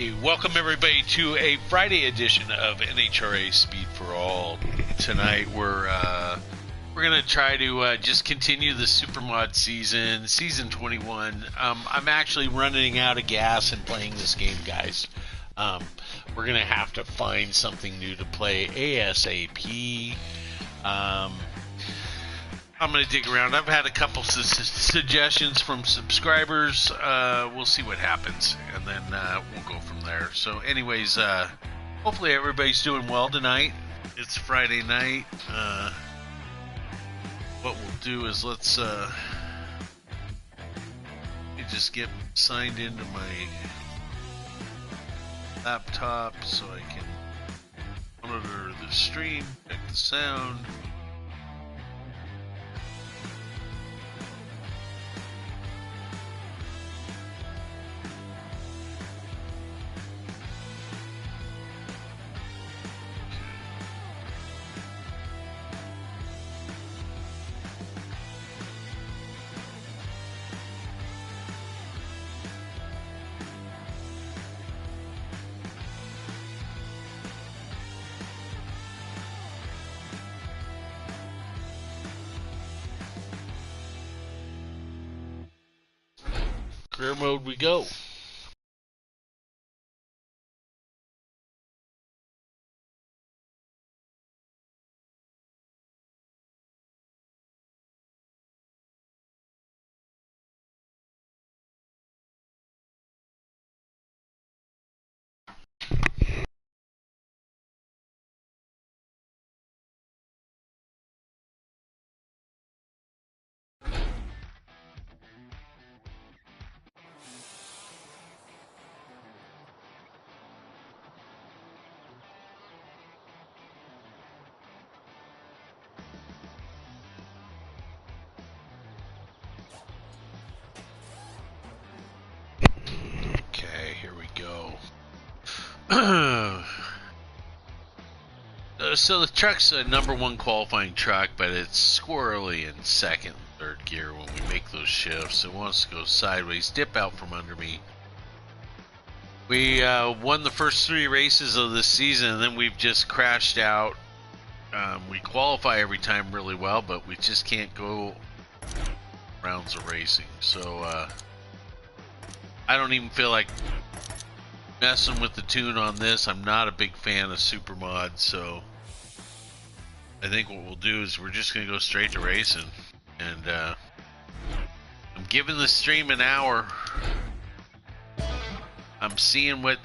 Welcome everybody to a Friday edition of NHRA Speed for All. Tonight we're gonna try to just continue the Supermod season 21. I'm actually running out of gas and playing this game, guys. We're gonna have to find something new to play ASAP. I'm going to dig around. I've had a couple suggestions from subscribers. We'll see what happens, and then we'll go from there. So anyways, hopefully everybody's doing well tonight. It's Friday night. What we'll do is let's just get signed into my laptop so I can monitor the stream, check the sound. Career mode we go. So the truck's a #1 qualifying truck, but it's squirrely in second and third gear when we make those shifts. It wants to go sideways, dip out from under me. We won the first 3 races of this season, and then we've just crashed out. We qualify every time really well, but we just can't go rounds of racing. So I don't even feel like messing with the tune on this. I'm not a big fan of Supermod, so I think what we'll do is we're just going to go straight to racing. And I'm giving the stream an hour. I'm seeing what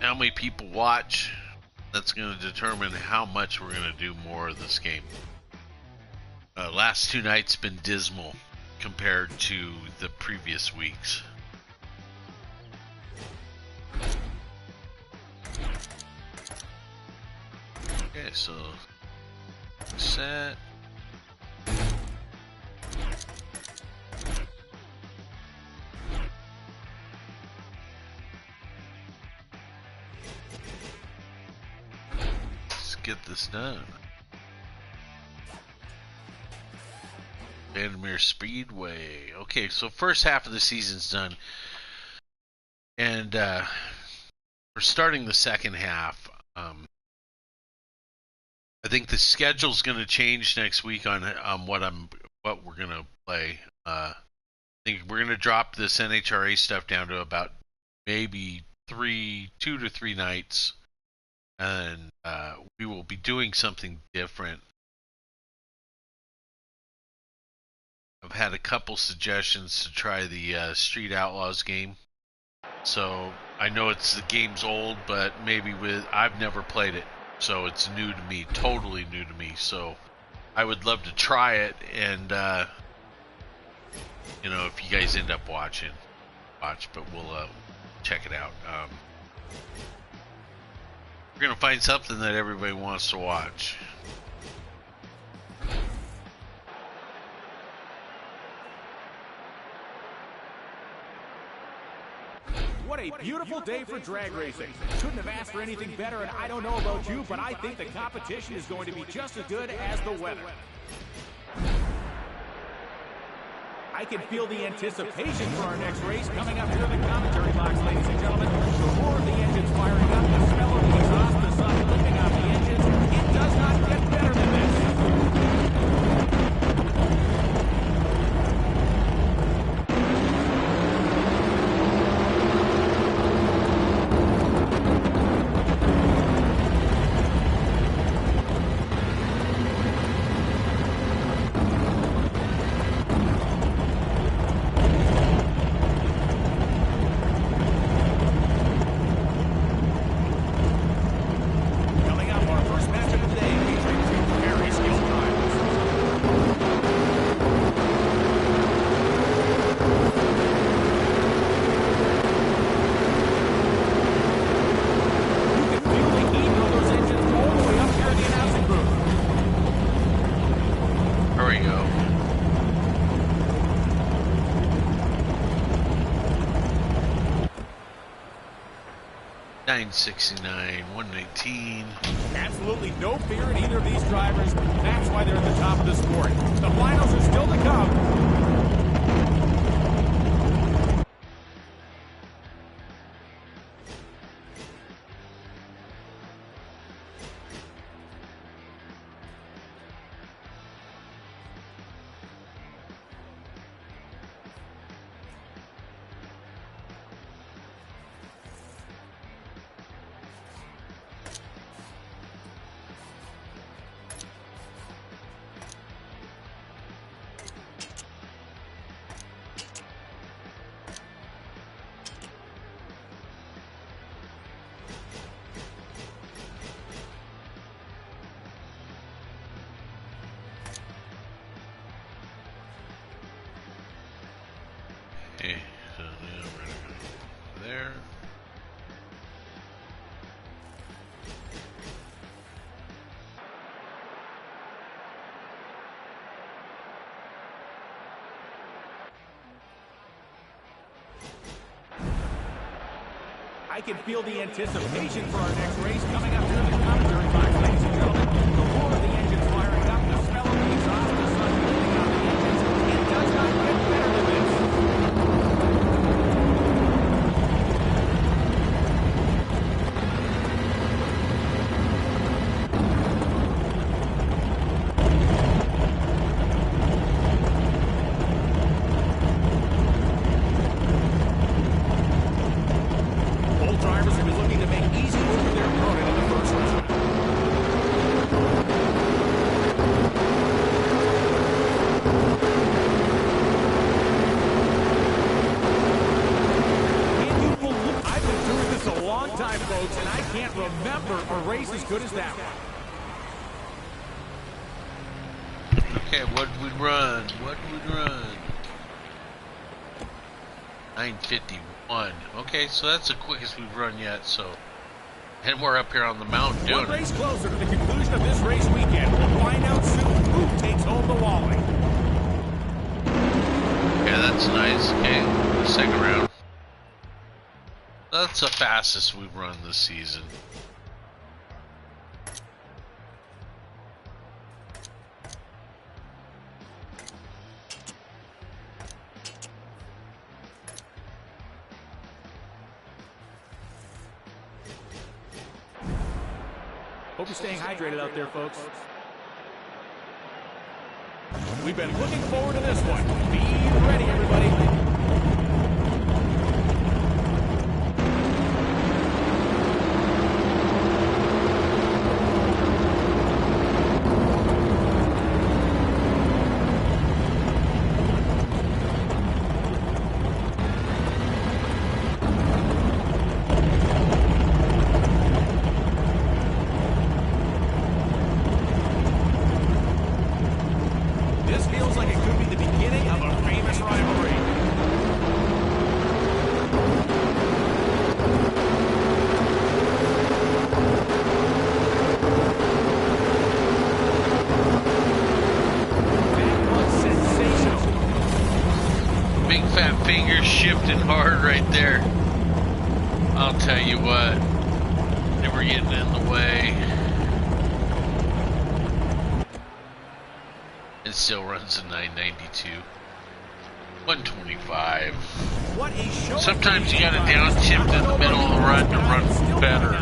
how many people watch. That's going to determine how much we're going to do more of this game. Last 2 nights been dismal compared to the previous weeks. Okay, so set. Let's get this done. Vandermeer Speedway. Okay, so first half of the season's done, and we're starting the second half. I think the schedule's going to change next week on what we're going to play. I think we're going to drop this NHRA stuff down to about maybe 2 to 3 nights, and we will be doing something different. I've had a couple suggestions to try the Street Outlaws game. So I know the game's old, but I've never played it. So it's new to me, totally new to me. So I would love to try it, and if you guys end up watch, but we'll check it out. We're gonna find something that everybody wants to watch. What a beautiful day for drag racing. Couldn't have asked for anything better, and I don't know about you, but I think the competition is going to be just as good as the weather. I can feel the anticipation for our next race coming up here in the commentary box, ladies and gentlemen. The roar of the engines firing up, the smell of the exhaust, the sun lifting off the engines. It does not get better than this. There we go. $969, $119. Absolutely no fear in either of these drivers. That's why they're at the top of the sport. The finals are still to come. Okay, so now we're gonna go there. I can feel the anticipation for our next race coming up here in the commentary box, ladies and gentlemen. The roar of the engines firing up, the smell of the exhaust, the sun lifting off the engines. It does not get better than this. Both drivers will be looking to make easy work of their opponent in the first round. Can you believe I've been doing this a long time, folks, and I can't remember a race as good as that one. Okay, what did we run? What did we run? 951. Okay, so that's the quickest we've run yet, so. And we're up here on the mountain doing One it. race closer to the conclusion of this race weekend. We'll find out soon who takes home the Wally. Yeah, that's nice. Okay, the second round. That's the fastest we've run this season. Hope you're staying hydrated out there, folks. We've been looking forward to this one. Be ready, everybody. This feels like it could be the beginning of a famous rivalry. That was sensational. Big fat fingers shifting hard right there. I'll tell you what. They were getting in the way. It still runs a 992. 125. What a show. Sometimes you gotta downshift in the middle of the run to run better.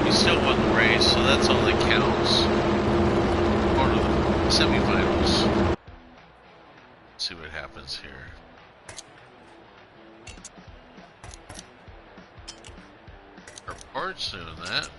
You still won the race, so that's all that counts. Or to the semifinals. Let's see what happens here. Our parts doing that.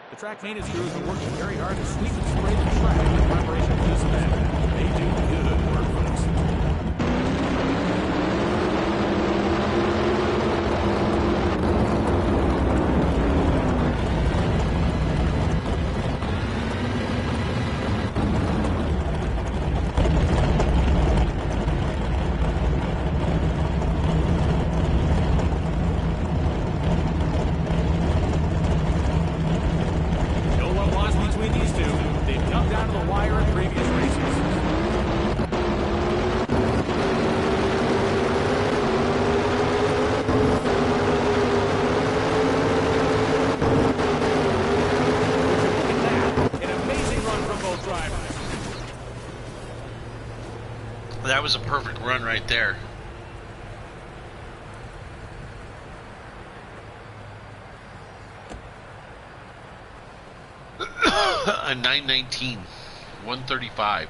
The track maintenance crews are working very hard to sweep and spray the track in preparation for this event. They do good work, folks. That was a perfect run right there. A 919, 135.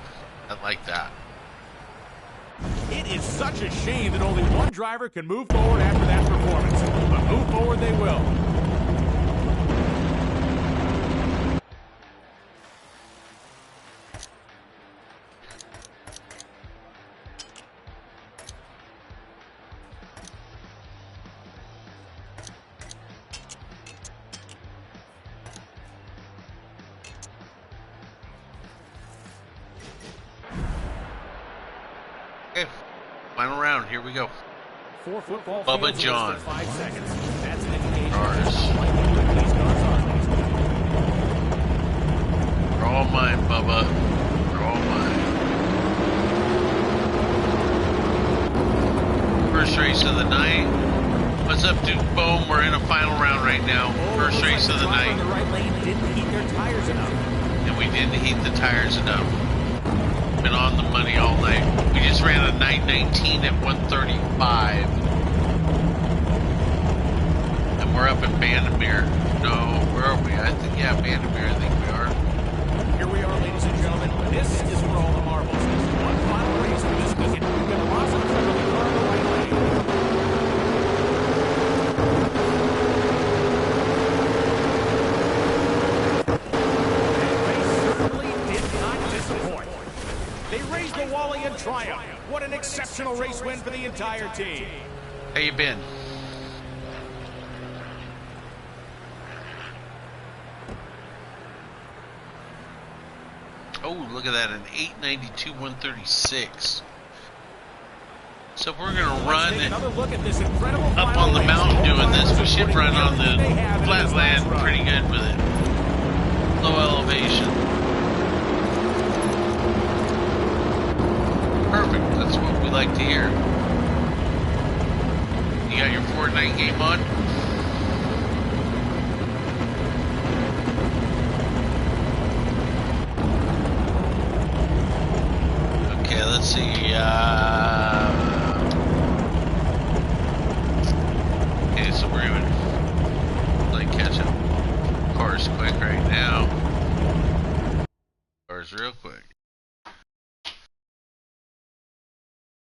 I like that. It is such a shame that only one driver can move forward after that performance. But move forward they will. Final round, here we go. 4 football Bubba John. 5 seconds. That's an indication. They're all mine, Bubba. They're all mine. First race of the night. What's up, Duke? Boom, we're in a final round right now. First race of the night. The right lane didn't heat their tires enough. And we didn't heat the tires enough. Been on the money all night. We just ran a 919 at 135. And we're up in Bandimere. No, where are we? I think, yeah, Bandimere, I think we are. Here we are, ladies and gentlemen. This is for all the marbles. One final race for this weekend. We've got a awesome trip of the car on the right lane. They raised the Wally in triumph. What an exceptional race win for the entire team. How you been? Oh, look at that, an 892 136. So if we're going to run up on the mountain doing this, we should run on the flat land pretty good with it. Low elevation. Perfect, that's what we like to hear. You got your Fortnite game on? Okay, let's see, okay, so we're even like catch up cars quick right now. Cars real quick.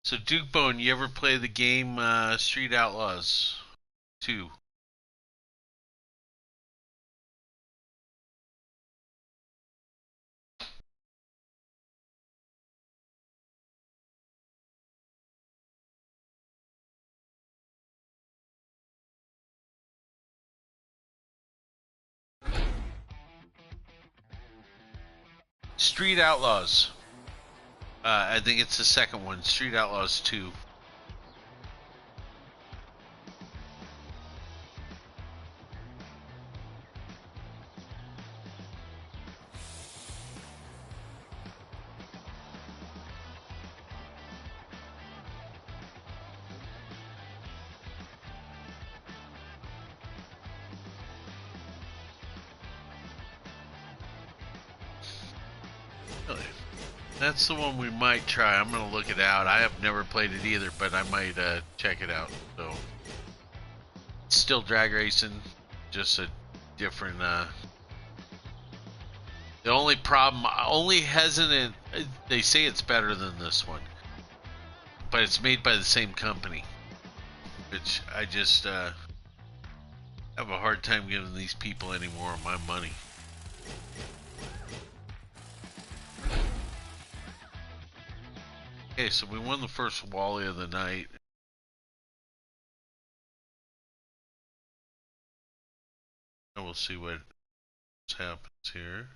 So Duke Bone, you ever play the game Street Outlaws 2? Street Outlaws. I think it's the second one, Street Outlaws 2. Really? That's the one we might try. I'm gonna look it out. I have never played it either, but I might check it out. So, it's still drag racing, just a different. The only problem, only hesitant. They say it's better than this one, but it's made by the same company, which I just have a hard time giving these people any more of my money. Okay, so we won the first Wally of the night. And we'll see what happens here.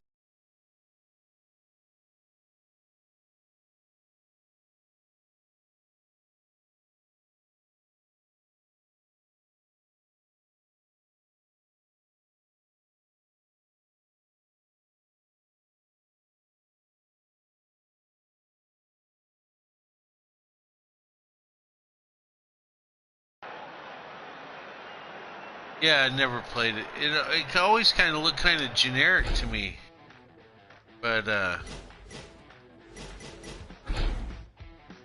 Yeah, I never played it. It always kind of looked kind of generic to me. But,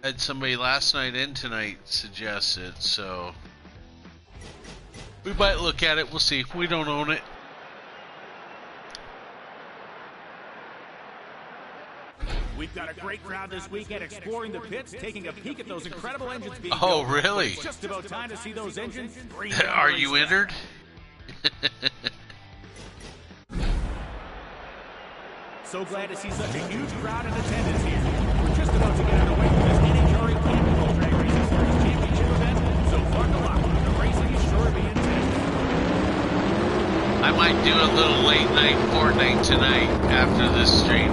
had somebody last night and tonight suggest it, so we might look at it. We'll see. We don't own it. We've got a great crowd this weekend exploring the pits, taking a peek at those incredible engines being built. Oh, really? It's just about time to see those engines. Are you entered? So glad to see such a huge crowd in attendance here. We're just about to get underway with this NHRA Camping Drag Racing Series Championship event. So buckle up. The racing is sure to be intense. I might do a little late night Fortnite tonight after this stream.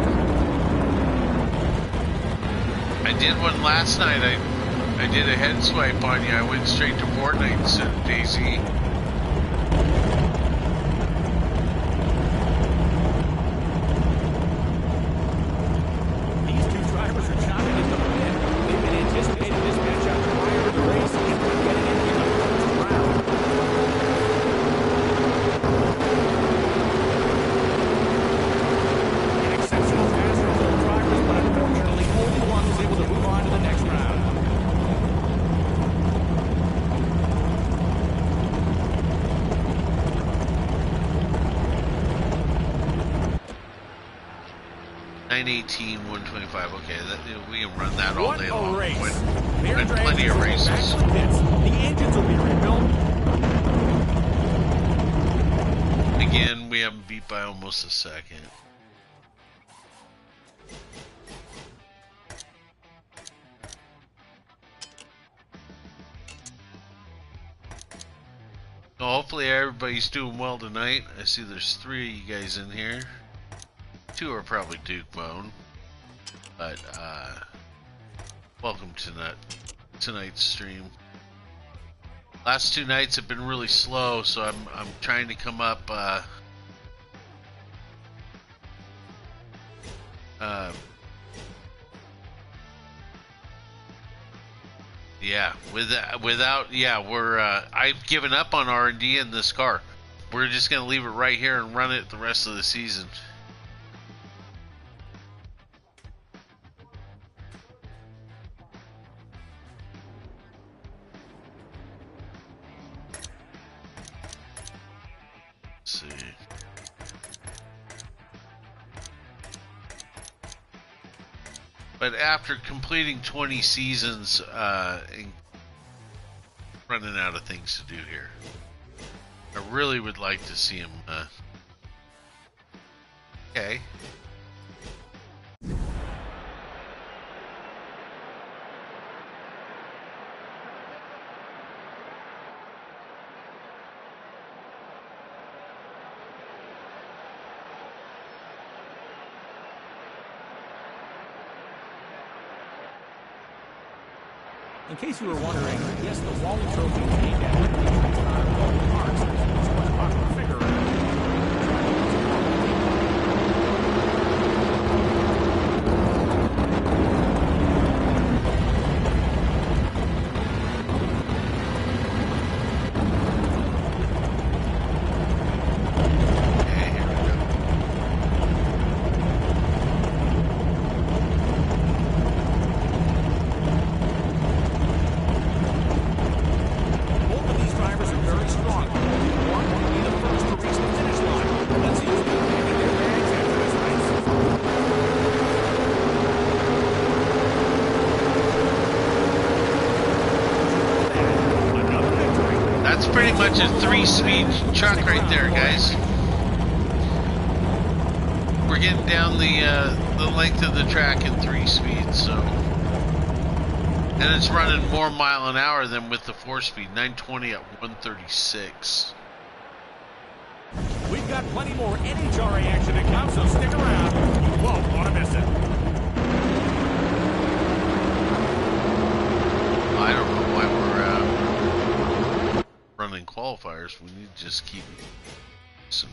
I did one last night. I did a head swipe on you. I went straight to Fortnite instead of Daisy. These two drivers are chopping at the bit. They've been anticipating this matchup prior to the race, and they're getting into the first round. An exceptional pass from both drivers, but unfortunately only one was able to move on to the next round. $918, $125. Okay, we can run that all day long. What a race! Win plenty of races. The engines will be rebuilt. Again, we haven't beat by almost a second. So hopefully everybody's doing well tonight. I see there's 3 of you guys in here. 2 are probably Duke Bone, but welcome to tonight's stream. Last 2 nights have been really slow, so I'm trying to come up. Yeah, I've given up on R&D in this car. We're just gonna leave it right here and run it the rest of the season. Let's see. But after completing 20 seasons, and running out of things to do here, I really would like to see him. Okay. In case you were wondering, yes, the Wally Trophy is named after the Wally Parks. It's quite a popular figure around. That's pretty much a 3-speed truck right there, guys. We're getting down the length of the track in 3 speeds, so. And it's running more mile an hour than with the 4-speed, 920 at 136. We've got plenty more NHRA action to come, so stick around. You won't want to miss it. I don't know why we're running qualifiers. We need to just keep some.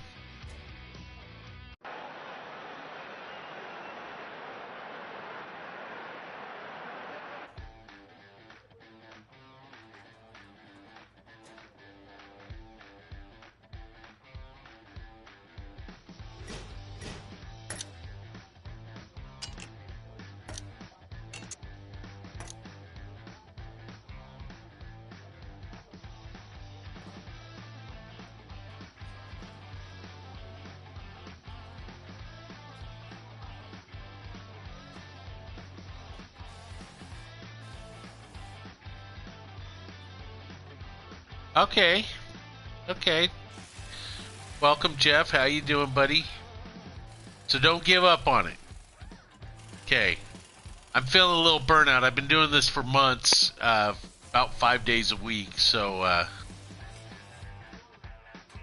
Okay. Welcome, Jeff. How you doing, buddy? So don't give up on it. Okay. I'm feeling a little burnout. I've been doing this for months, about 5 days a week. So,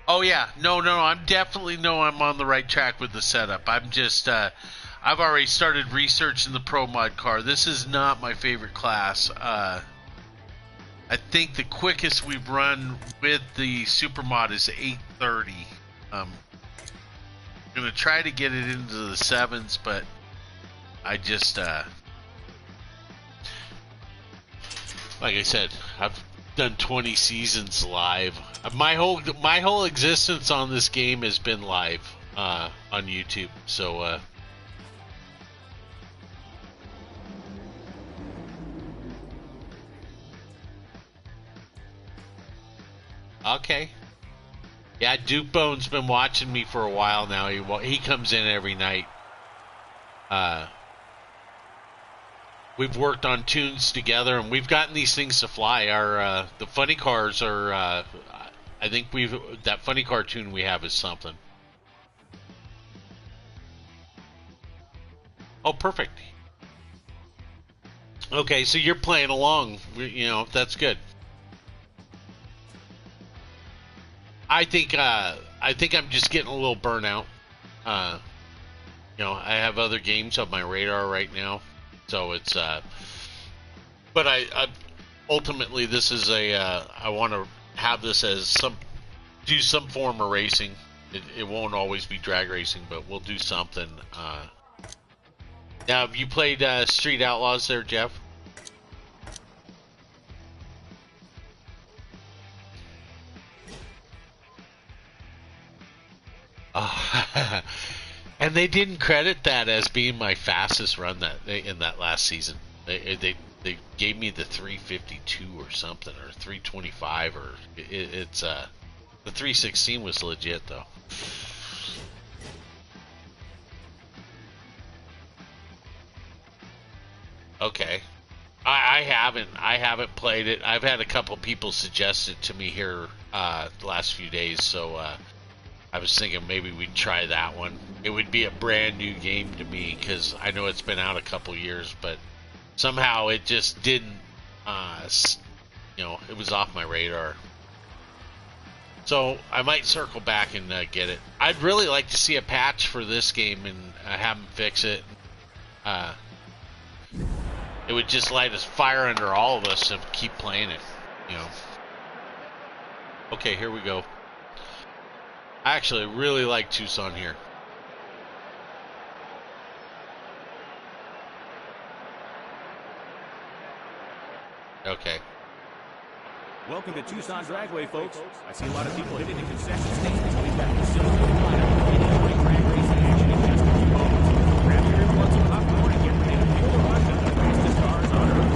oh yeah, no. I'm on the right track with the setup. I'm just, I've already started researching the Pro Mod car. This is not my favorite class. I think the quickest we've run with the Supermod is 830. I'm going to try to get it into the 7s, but I just, like I said, I've done 20 seasons live. My whole existence on this game has been live on YouTube, so okay. Yeah, Duke Bone's been watching me for a while now. He comes in every night. We've worked on tunes together, and we've gotten these things to fly. Our the funny cars are. I think that funny car tune we have is something. Oh, perfect. Okay, so you're playing along. That's good. I think I'm just getting a little burnout. I have other games on my radar right now, so it's. But I ultimately this is I want to have this as do some form of racing. It won't always be drag racing, but we'll do something. Now, have you played Street Outlaws there, Jeff? And they didn't credit that as being my fastest run in that last season. They gave me the 352 or something, or 325, or it's the 316 was legit though. Okay, I haven't played it. I've had a couple people suggest it to me here the last few days, so. I was thinking maybe we'd try that one. It would be a brand new game to me because I know it's been out a couple years, but somehow it just didn't, it was off my radar. So I might circle back and get it. I'd really like to see a patch for this game and have them fix it. It would just light a fire under all of us to keep playing it, Okay, here we go. I actually really like Tucson here. Okay. Welcome to Tucson Dragway, folks. I see a lot of people hitting the concession stands. We've got the silver lineup. Any great drag racing action in just a few moments. Grab your earbuds and popcorn and get ready to feel the rush of the fastest cars on Earth.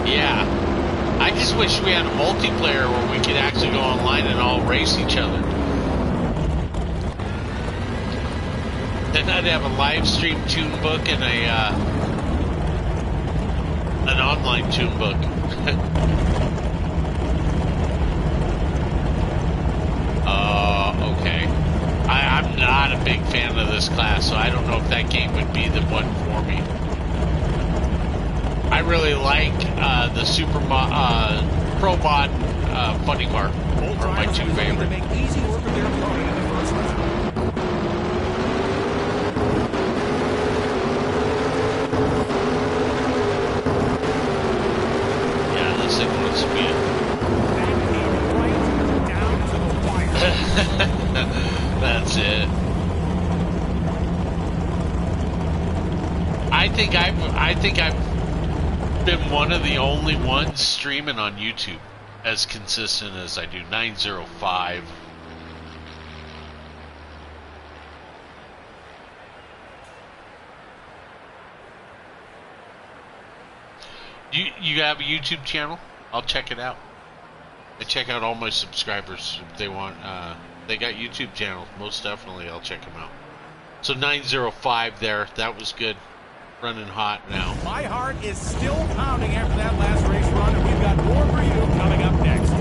Yeah. I just wish we had a multiplayer where we could actually go online and all race each other. then I'd have a live stream tune book and an online tune book. Okay. I'm not a big fan of this class, so I don't know if that game would be the one for me. I really like the Pro Mod Funny Car. Are my two favorite. Make easy work of their opponent in the first round. Yeah, this thing looks good. Right down to the wire. That's it. I think I've been one of the only ones streaming on YouTube as consistent as I do. 905. You have a YouTube channel? I'll check it out. I check out all my subscribers if they want. They got YouTube channels. Most definitely, I'll check them out. So 905 there. That was good. Running hot now. My heart is still pounding after that last race run, and we've got more for you coming up next.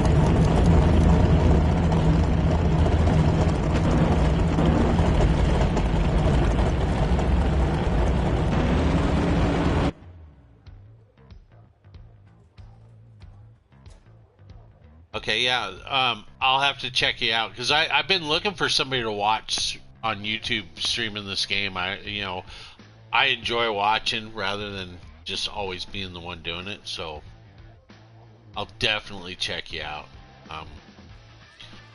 Okay, yeah. I'll have to check you out because I've been looking for somebody to watch on YouTube streaming this game. I enjoy watching rather than just always being the one doing it. So I'll definitely check you out.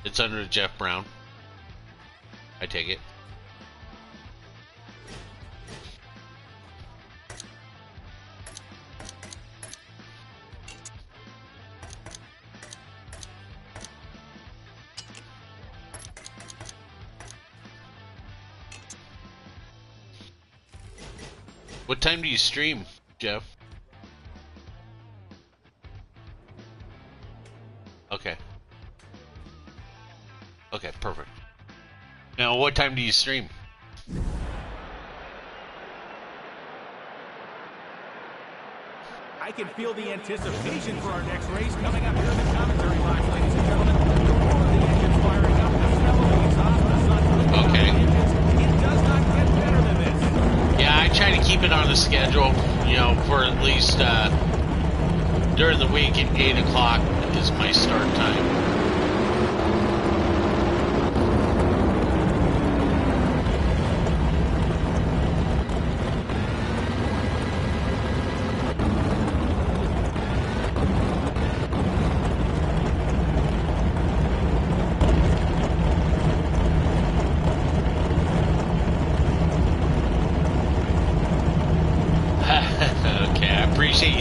It's under Jeff Brown. I take it. What time do you stream, Jeff? Okay. Okay, perfect. Now, what time do you stream? I can feel the anticipation for our next race coming up here in the commentary box, ladies and gentlemen. The roar of the engines firing up, the smell of the exhaust, the sun moving out the engines. It does not get better than this. Yeah, I try to keep it on a schedule, you know, for at least during the week at 8 o'clock is my start time.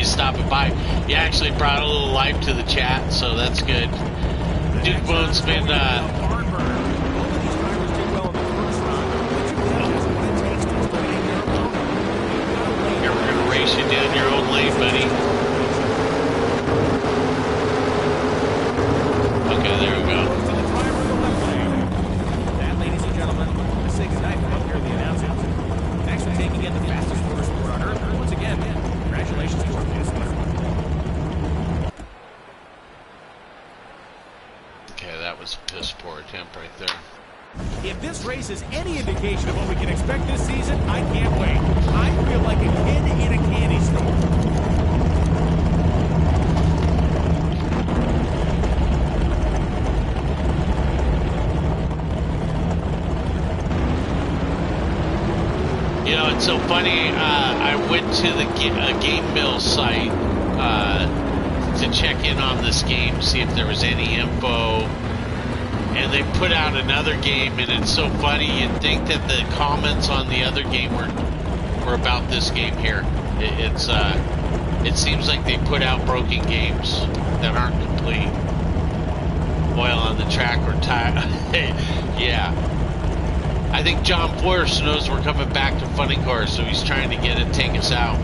Stopping by. You actually brought a little life to the chat, so that's good. Duke Bone's been here, we're gonna race you down your own lane, buddy. Okay, there we go. That, ladies and gentlemen, let's say goodnight from up here in the announcement. Thanks for taking in the fastest motorsport on Earth. Once again, congratulations to our guest. Okay, that was a piss poor attempt right there. If this race is any indication of what we can expect this season, I can't wait. I feel like a kid in a candy store. You know, it's so funny. I went to the Game Mill site to check in on this game, see if there was any info, and they put out another game, and it's so funny. You'd think that the comments on the other game were about this game here. It seems like they put out broken games that aren't complete. Oil on the track or tire. Yeah. I think John Forrest knows we're coming back to Funny Cars, so he's trying to get it, take us out.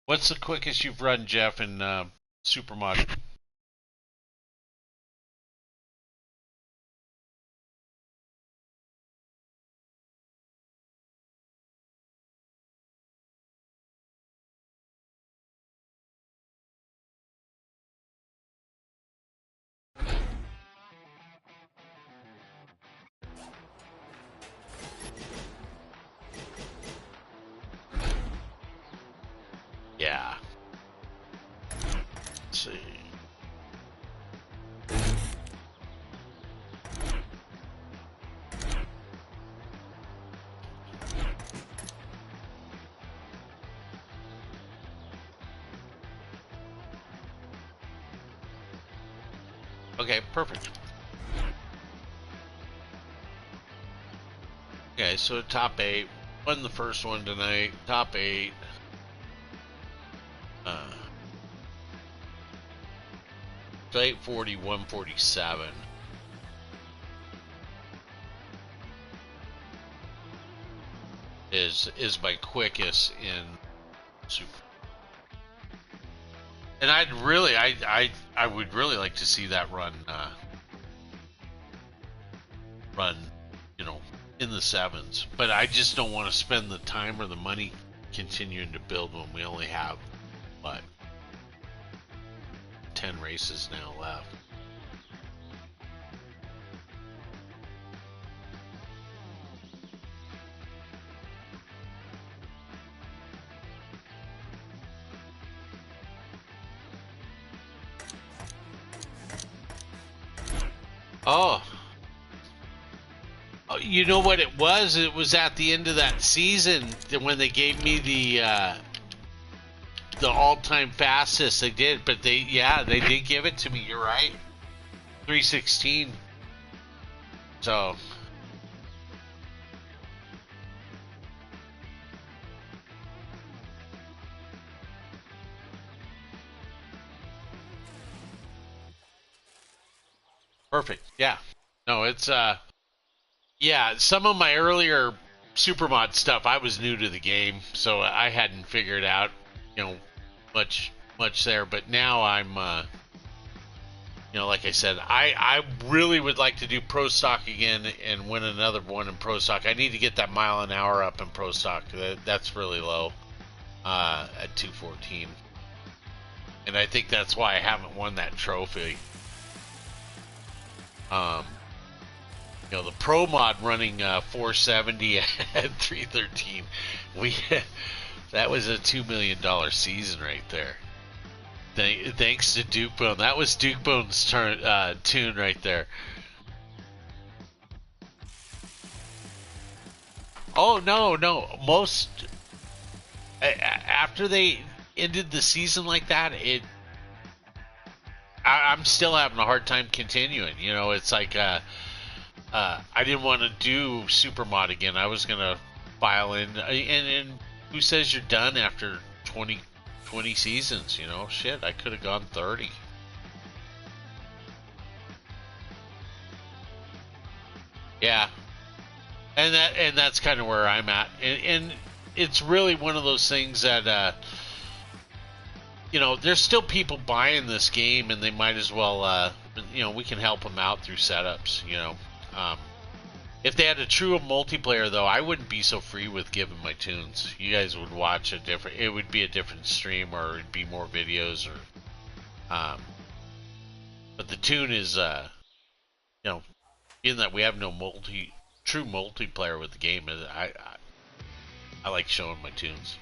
What's the quickest you've run, Jeff, in Supermod? it's... Okay, perfect. Okay, so top 8. Won the first one tonight. Top 8. So 840, 147. Is my quickest in Super. And I would really like to see that run, you know, in the 7s. But I just don't want to spend the time or the money continuing to build when we only have, what, 10 races now left. Oh, you know what it was? It was at the end of that season when they gave me the all-time fastest. They did, but they did give it to me. You're right, 316. So perfect. Yeah. No, it's yeah, some of my earlier Supermod stuff, I was new to the game, so I hadn't figured out, you know, much there. But now I'm, you know, like I said, I really would like to do Pro Stock again and win another one in Pro Stock. I need to get that mile an hour up in Pro Stock. That's really low at 214, and I think that's why I haven't won that trophy. You know, the Pro Mod running 470 at 313. That was a $2 million season right there. Thanks to Duke Bone. That was Duke Bone's tune right there. Oh no! Most after they ended the season like that, I'm still having a hard time continuing. You know, it's like I didn't want to do Supermod again. I was gonna file in, and who says you're done after 20 seasons? You know, shit, I could have gone 30. Yeah, and that's kind of where I'm at, and it's really one of those things that you know, there's still people buying this game, and they might as well, you know, we can help them out through setups. You know. If they had a true multiplayer, though, I wouldn't be so free with giving my tunes. You guys would watch a different. It would be a different stream, or it'd be more videos, or. But the tune is, you know, in that we have no true multiplayer with the game. I like showing my tunes.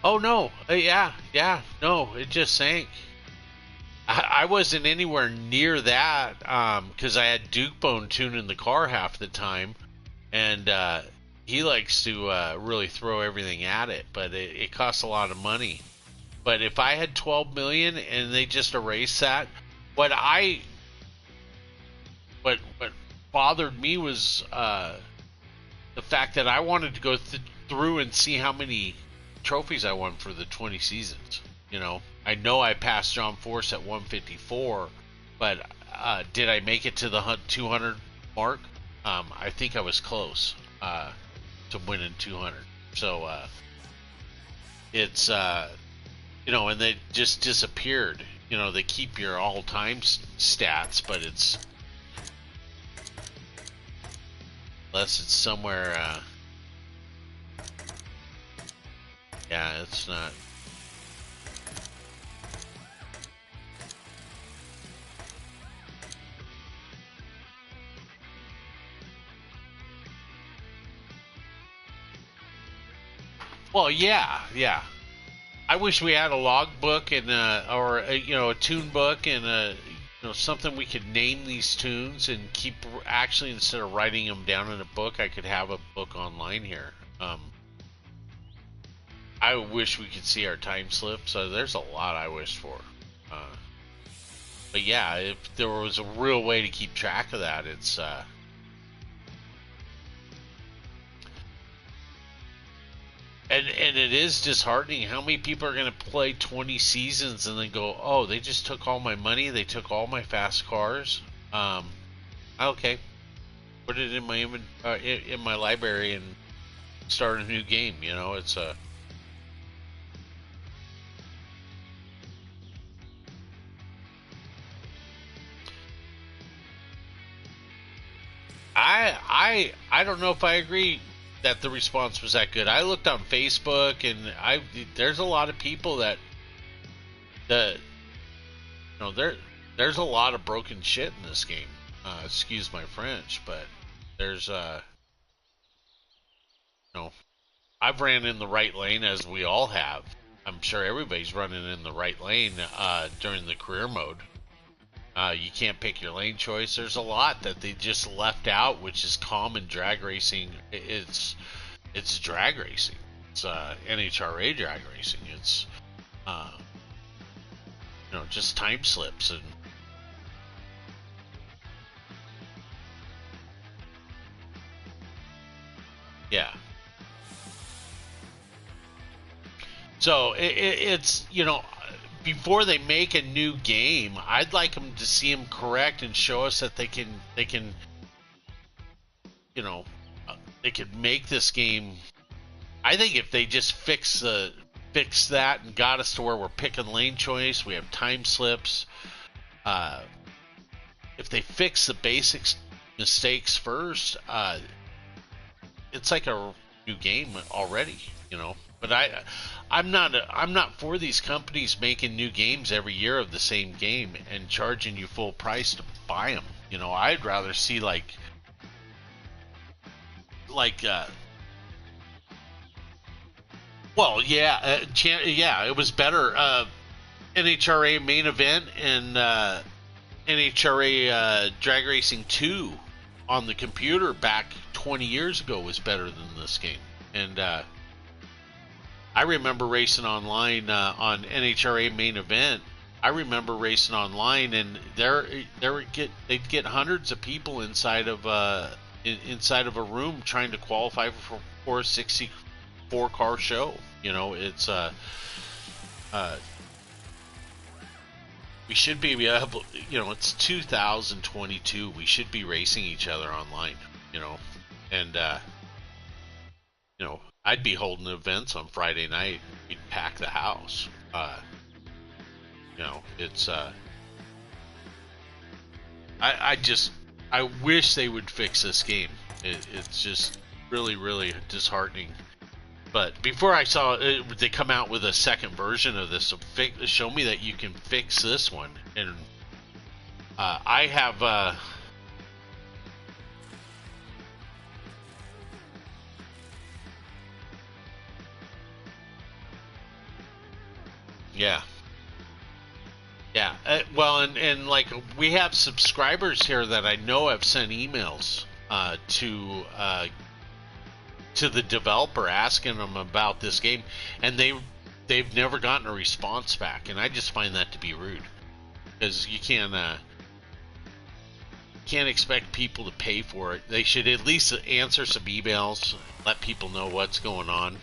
Oh no! No, it just sank. I wasn't anywhere near that because I had Duke Bone tuning the car half the time, and he likes to really throw everything at it, but it costs a lot of money. But if I had 12 million and they just erased that, what bothered me was the fact that I wanted to go through and see how many trophies I won for the 20 seasons. You know I passed John Force at 154, but did I make it to the 200 mark? I think I was close to winning 200. So it's you know, and they just disappeared. You know, they keep your all-time stats, but it's unless it's somewhere. Yeah, it's not. Well, yeah. I wish we had a logbook and or a tune book and something we could name these tunes and keep actually instead of writing them down in a book, I could have a book online here. I wish we could see our time slips. So there's a lot I wish for. But yeah, if there was a real way to keep track of that, it's and it is disheartening how many people are going to play 20 seasons and then go, oh, they just took all my money, they took all my fast cars. Okay, put it in my in my library and start a new game. It's a I don't know if I agree that the response was that good. I looked on Facebook and there's a lot of people that there's a lot of broken shit in this game. Excuse my French, but there's I've ran in the right lane as we all have. I'm sure everybody's running in the right lane during the career mode. You can't pick your lane choice. There's a lot that they just left out, which is common drag racing. It's drag racing. It's NHRA drag racing. It's just time slips and yeah. So it's before they make a new game, I'd like them to see them correct and show us that they can they could make this game. I think if they just fix that and got us to where we're picking lane choice, we have time slips. If they fix the basic mistakes first, it's like a new game already, But I'm not for these companies making new games every year of the same game and charging you full price to buy them. I'd rather see it was better. NHRA main event and NHRA Drag Racing 2 on the computer back 20 years ago was better than this game. And I remember racing online on NHRA main event. I remember racing online, and they'd get hundreds of people inside of a room trying to qualify for a 64 car show. It's we should be able. It's 2022. We should be racing each other online. And I'd be holding events on Friday night. We'd pack the house. It's I wish they would fix this game. It's just really, really disheartening. But before I saw they come out with a second version of this, so show me that you can fix this one. And I have. Yeah. Well, and like we have subscribers here that I know have sent emails to the developer asking them about this game, and they've never gotten a response back, and I just find that to be rude, because you can't expect people to pay for it. They should at least answer some emails, let people know what's going on.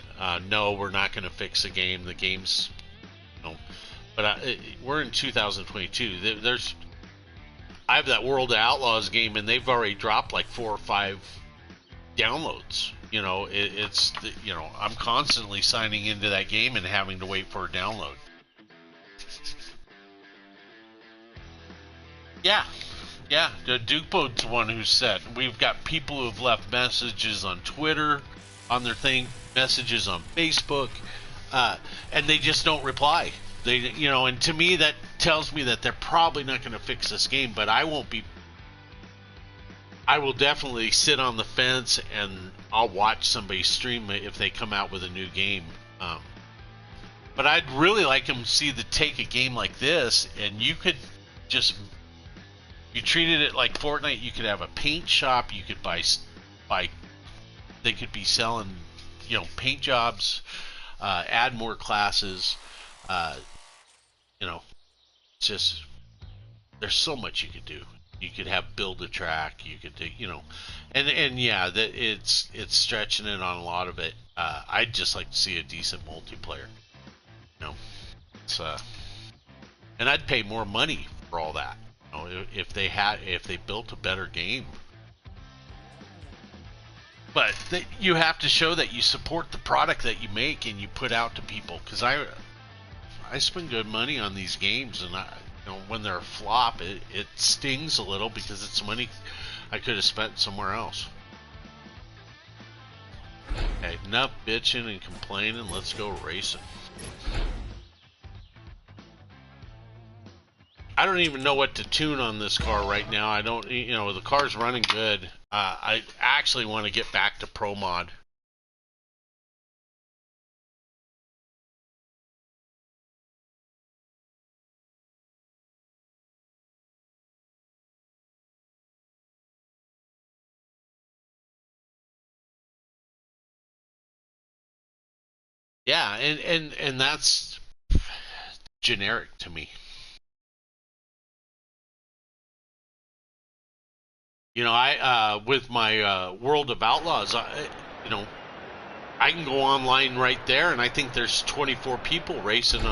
No, we're not going to fix the game. The game's but we're in 2022. I have that World of Outlaws game, and they've already dropped like 4 or 5 downloads. I'm constantly signing into that game and having to wait for a download. Yeah. Dukepo's the one who said we've got people who have left messages on Twitter, on their thing, messages on Facebook, and they just don't reply. And to me that tells me that they're probably not going to fix this game. But I I will definitely sit on the fence and I'll watch somebody stream it if they come out with a new game. But I'd really like them to see take a game like this, and you could just, you treated it like Fortnite. You could have a paint shop. You could buy. They could be selling, paint jobs. Add more classes. Just there's so much you could do. You could have build a track. You could do, and yeah, that it's stretching it on a lot of it. I'd just like to see a decent multiplayer. It's and I'd pay more money for all that. If they built a better game. But you have to show that you support the product that you make and you put out to people. Because I spend good money on these games, and when they're a flop, it stings a little because it's money I could have spent somewhere else. Okay, enough bitching and complaining. Let's go racing. I don't even know what to tune on this car right now. I don't, the car's running good. I actually want to get back to Pro Mod. Yeah, and that's generic to me. I with my World of Outlaws, I can go online right there, and I think there's 24 people racing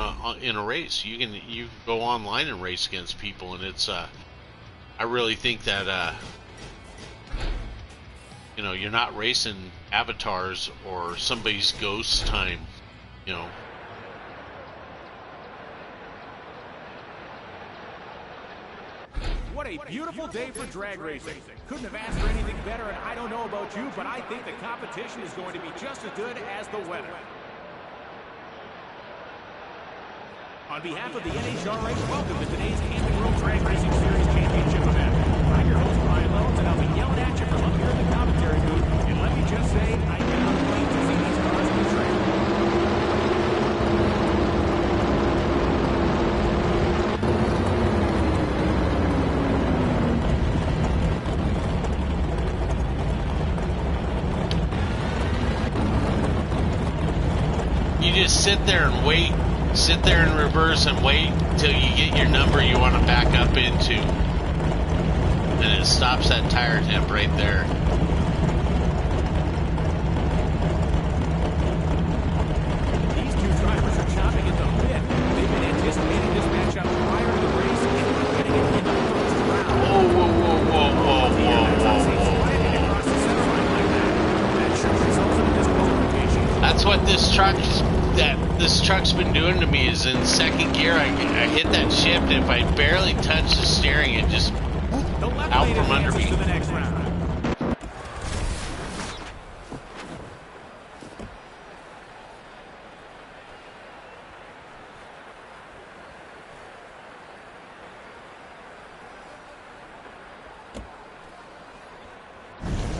in a race. You can go online and race against people, and it's I really think that you're not racing avatars or somebody's ghost time. What a beautiful day for drag racing. Couldn't have asked for anything better, and I don't know about you, but I think the competition is going to be just as good as the weather. On behalf of the NHRA, welcome to today's Camping World Drag Racing Series Championship event. I'm your host, Brian Lones, and I'll be yelling at you from up here in the commentary booth. And let me just say, I cannot wait to see these cars on the track. You just sit there and wait. Sit there in reverse and wait until you get your number you want to back up into. And it stops that tire temp right there. These two drivers are chopping at the bit. They've been anticipating this matchup prior to the race and we're getting it in the first round. Whoa, whoa, whoa, whoa, whoa, whoa, whoa, whoa. That's what this truck's been doing to me. Is in second gear I hit that shift, and if I barely touch the steering, it just out from under me.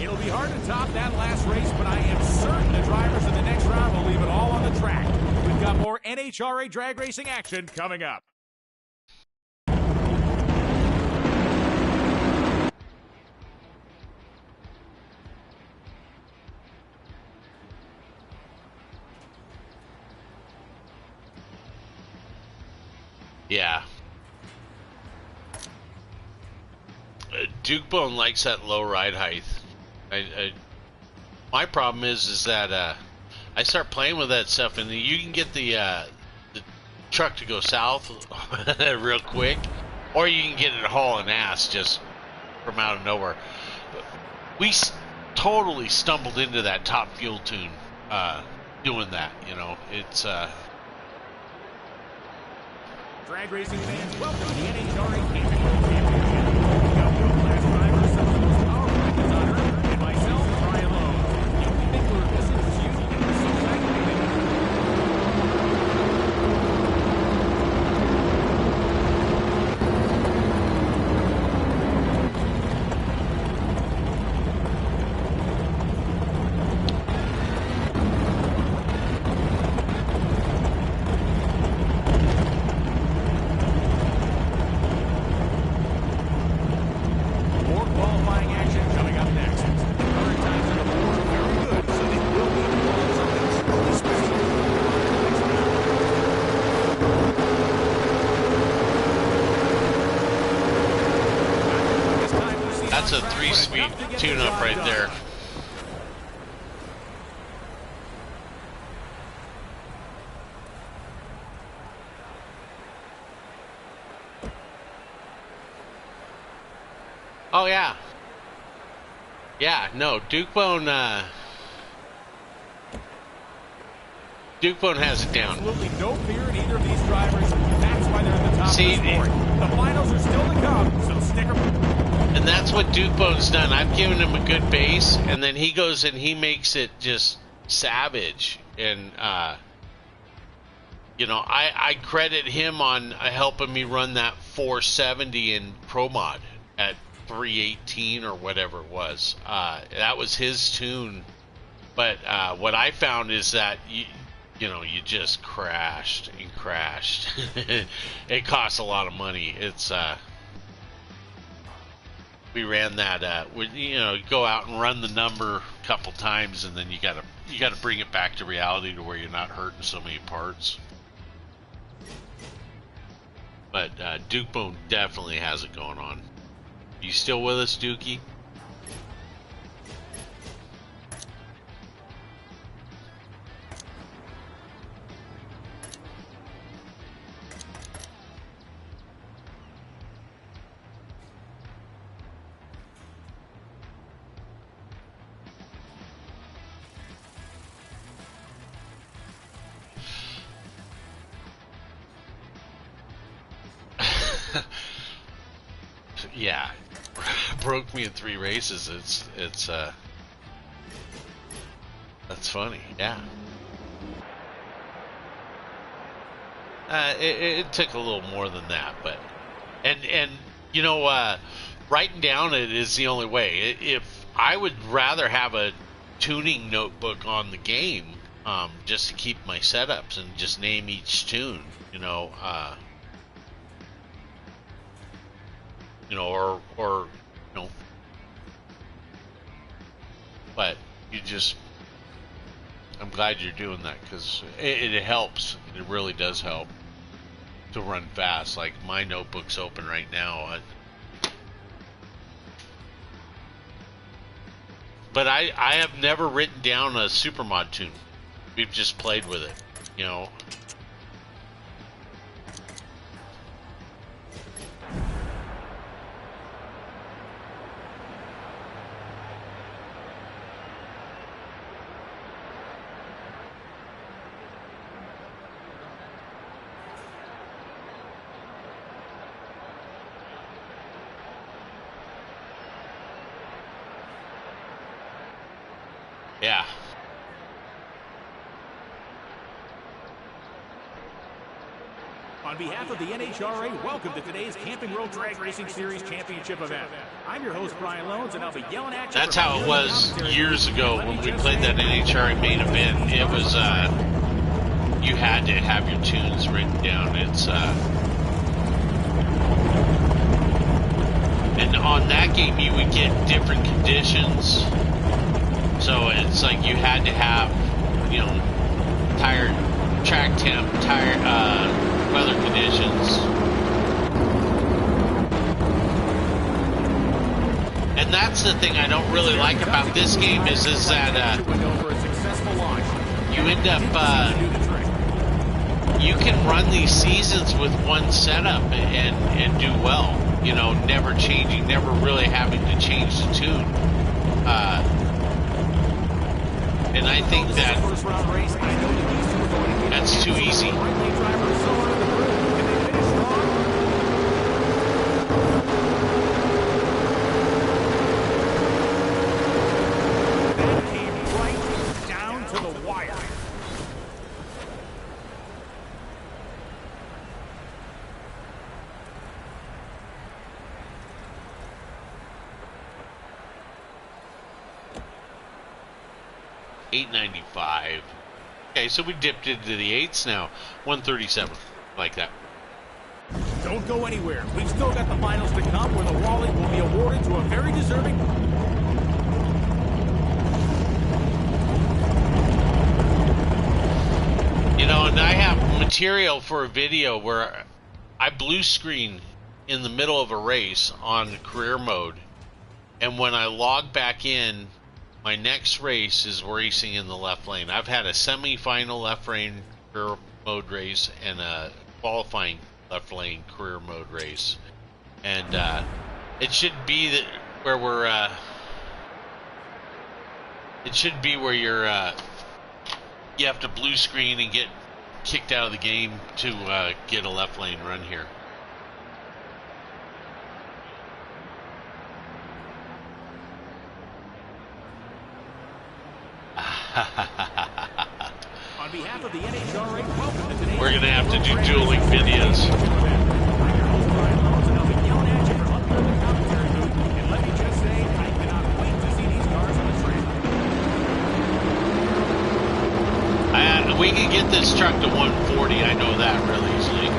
It'll be hard to top that last race, but I am certain the drivers in the next round will leave it all on the track. We've got more NHRA drag racing action coming up. Yeah. Duke Bone likes that low ride height. My problem is that I start playing with that stuff, and you can get the truck to go south real quick, or you can get it hauling ass just from out of nowhere. But we totally stumbled into that Top Fuel tune doing that. It's drag racing fans, welcome to the NHRA Camping World Championship. We got world-class drivers, some of the most powerful engines on Earth, and myself, Brian Lowe. The only thing we're missing is you, and we're so glad you made it. That's a 3-speed tune-up right there. Oh yeah. Yeah, no, Duke Bone has it down. Absolutely no fear in either of these drivers. That's why they're at the top of the scoring. The finals are still to come, so stick around. And that's what Duke Bone's done. I've given him a good base, and then he goes and he makes it just savage. And, you know, I credit him on helping me run that 470 in Pro Mod at 318 or whatever it was. That was his tune. But what I found is that you know, you just crashed and crashed. It costs a lot of money. It's we ran that. You know, go out and run the number a couple times, and then you gotta bring it back to reality to where you're not hurting so many parts. But Duke Bone definitely has it going on. You still with us, Dookie? Yeah, broke me in 3 races. It's that's funny. Yeah. It took a little more than that, but and you know, writing down it is the only way. If I would rather have a tuning notebook on the game, just to keep my setups and just name each tune, you know, or you know, but you just. I'm glad you're doing that because it helps. It really does help to run fast. Like my notebook's open right now. But I have never written down a supermod tune. We've just played with it, you know. Yeah. On behalf of the NHRA, welcome to today's Camping World Drag Racing Series Championship event. I'm your host, Brian Lones, and I'll be yelling at you. That's how it was years ago when we played that NHRA main event. It was, you had to have your tunes written down. It's, and on that game you would get different conditions. So it's like you had to have, you know, tire, track temp, tire, weather conditions. And that's the thing I don't really like about this game is that you end up, you can run these seasons with one setup and do well. You know, never changing, never really having to change the tune. And I think that's too easy. That came right down to the wire. $8.95. Okay, so we dipped into the 8s now. 137, like that. Don't go anywhere. We've still got the finals to come where the Wally will be awarded to a very deserving... You know, and I have material for a video where I blue screen in the middle of a race on career mode And when I log back in, my next race is racing in the left lane. I've had a semi-final left lane career mode race and a qualifying left lane career mode race. And it should be that where we're it should be where you're you have to blue screen and get kicked out of the game to get a left lane run here. On behalf of the NHRA, welcome to today's We're gonna have to do dueling videos. We can get this truck to 140. I know that really easily.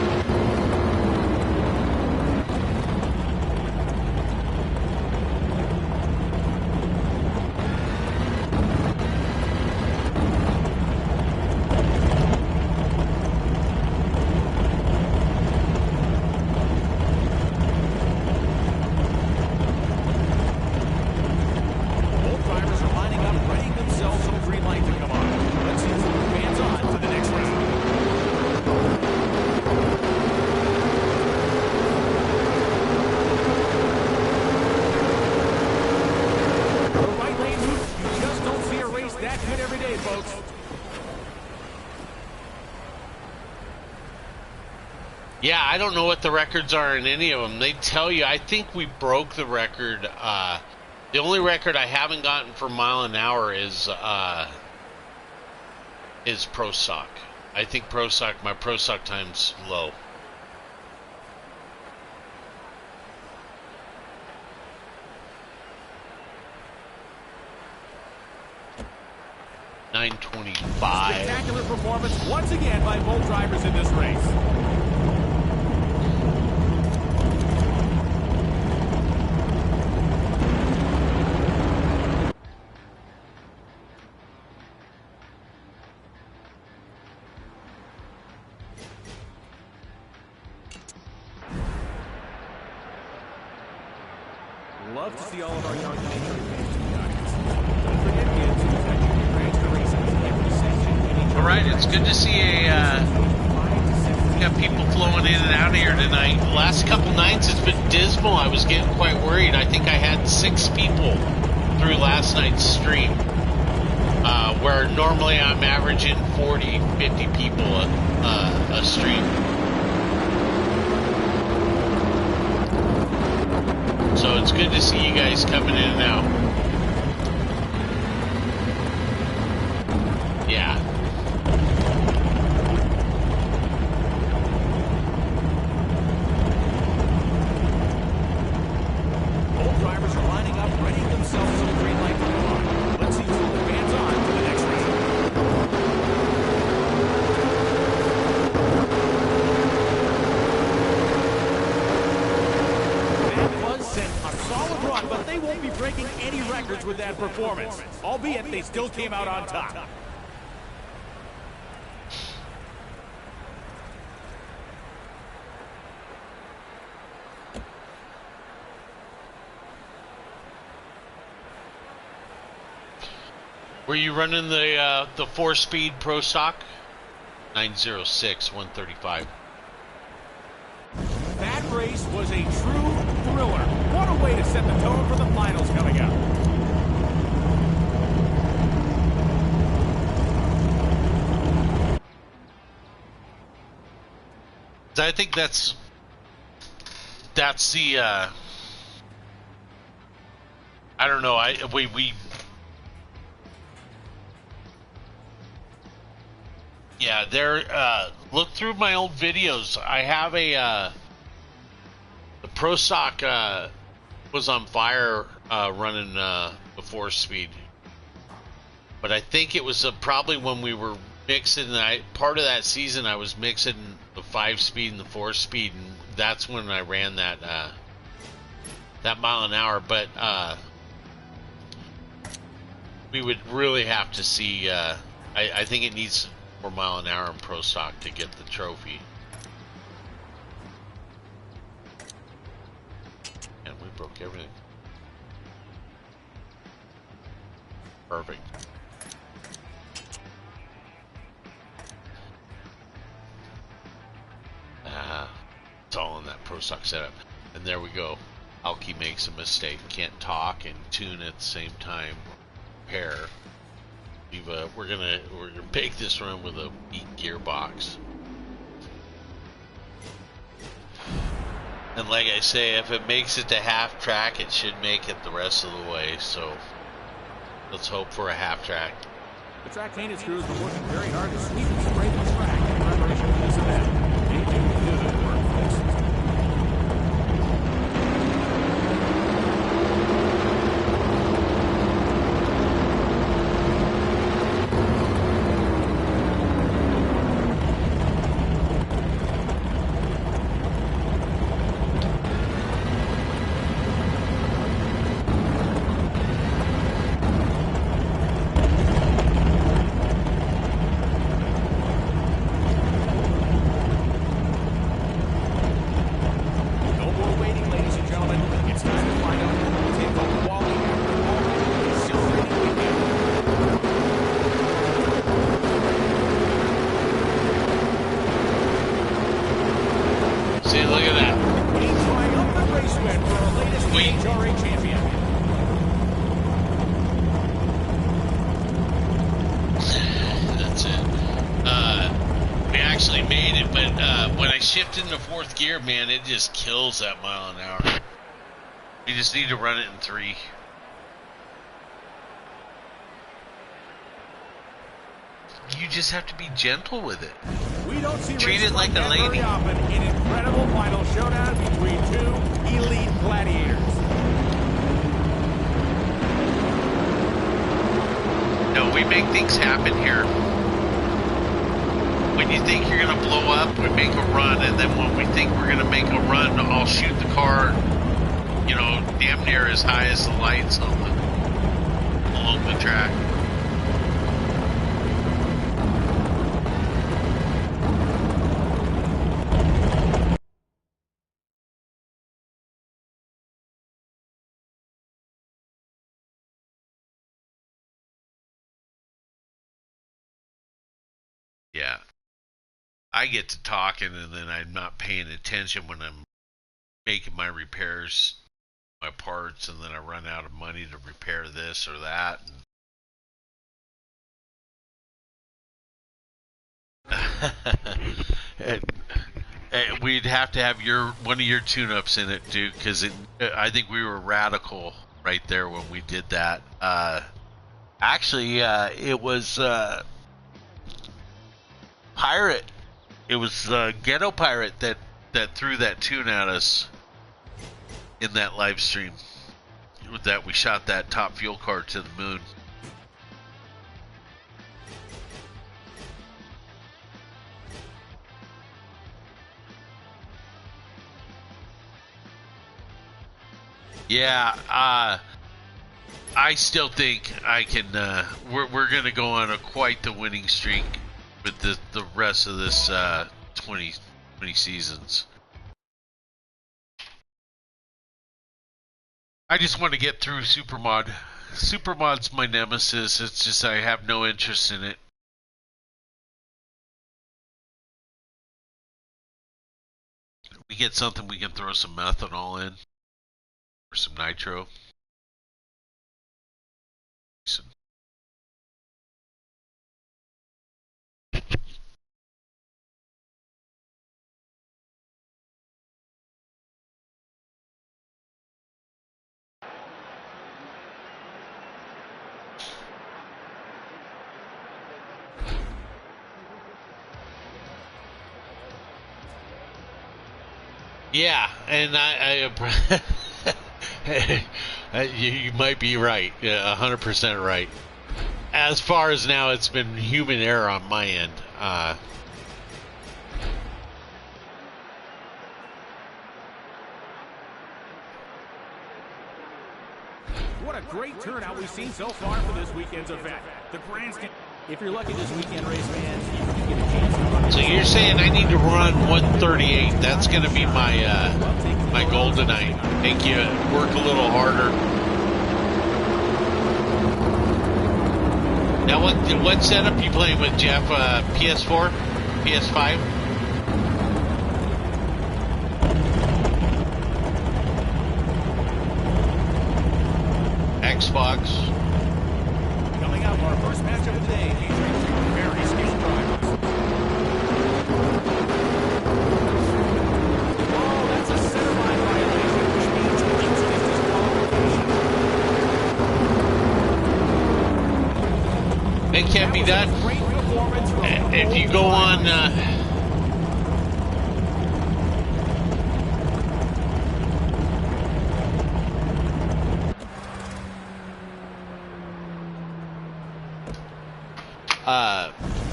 Yeah, I don't know what the records are in any of them. They tell you. I think we broke the record. The only record I haven't gotten for mile an hour is Pro Stock. I think my Pro Stock time's low. .925. Spectacular performance once again by both drivers in this race. Love to see all of our young nature fans in the audience. Don't forget, kids, that you can transfer racing in every section. All right, it's good to see got people flowing in and out of here tonight. Last couple nights it's been dismal. I was getting quite worried. I think I had 6 people through last night's stream, where normally I'm averaging 40, 50 people a stream. So it's good to see you guys coming in and out. Yeah. Both drivers are lining up, readying themselves for the green light to go on. Let's see who advance on to the next race. A solid run, but they won't be breaking any records with that performance, albeit they still came out on top. Were you running the 4-speed Pro Stock? 906, 135. That race was a true thriller. What a way to set the tone for the finals coming up. I think that's the I don't know. Yeah, there. Look through my old videos. I have the Pro Stock was on fire running the 4-speed, but I think it was probably when we were mixing. Part of that season, I was mixing the 5-speed and the 4-speed, and that's when I ran that mile an hour. But we would really have to see. I think it needs more mile an hour in Pro Stock to get the trophy. And we broke everything. Perfect. It's all in that Pro Stock setup. And there we go. Alky makes a mistake. Can't talk and tune at the same time. Repair. We're gonna make this run with a weak gearbox. And like I say, if it makes it to half track, it should make it the rest of the way. So let's hope for a half track. The track maintenance crews were working very hard to sweep and spray the track in preparation for this event. They do good work, folks. See, look at that. A triumphant race win for our latest NHRA champion. That's it. We actually made it, but when I shift into fourth gear, man, it just kills that mile an hour. You just need to run it in 3. You just have to be gentle with it. We don't see Treat it like a lady. very often. An incredible final showdown between 2 elite gladiators. No, we make things happen here. When you think you're gonna blow up, we make a run, and then when we think we're gonna make a run, I'll shoot the car, you know, damn near as high as the lights on along the track. Yeah. I get to talking and then I'm not paying attention when I'm making my repairs, my parts, and then I run out of money to repair this or that. And we'd have to have one of your tune-ups in it, Duke, because I think we were radical right there when we did that. Actually, it was Pirate. It was Ghetto Pirate that threw that tune at us in that live stream. That we shot that top fuel car to the moon. Yeah, I still think I can. We're gonna go on quite the winning streak with the rest of this 20 seasons. I just want to get through Supermod. Supermod's my nemesis. It's just I have no interest in it. We get something we can throw some methanol in. Or some nitro. Yeah, and you might be right, 100% right. As far as now, it's been human error on my end. What a great turnout we've seen so far for this weekend's event. The grandstand. If you're lucky this weekend, race fans, you get a chance to run. So you're saying I need to run 138? That's going to be my goal tonight. Make you work a little harder. Now, what setup you playing with, Jeff? PS4, PS5? Xbox. Coming up, our first match of the day featuring two very skilled drivers. Oh, that's a center line violation, which means instant disqualification. It can be done. Great performance from If you go on...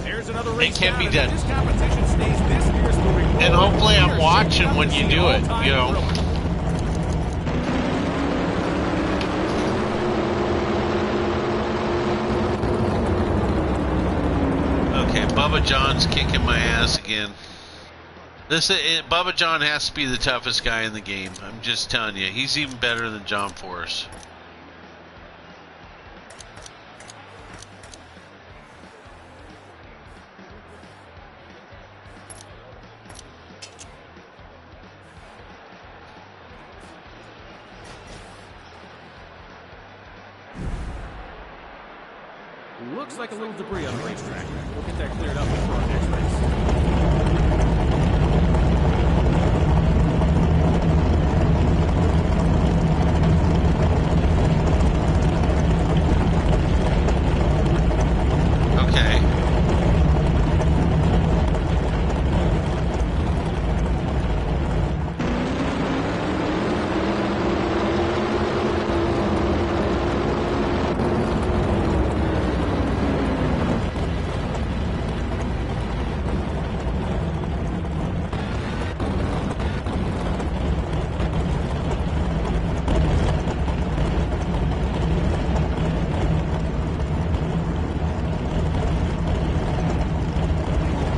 There's another it race can be down, done. and if this competition stays this fierce moving forward, And hopefully I'm we're watching shaping up when to you see do it, all-time you know. thrilling. Okay, Bubba John's kicking my ass again. Bubba John has to be the toughest guy in the game. I'm just telling you, he's even better than John Force. Looks like a little debris on the racetrack. We'll get that cleared up before our next race. Okay.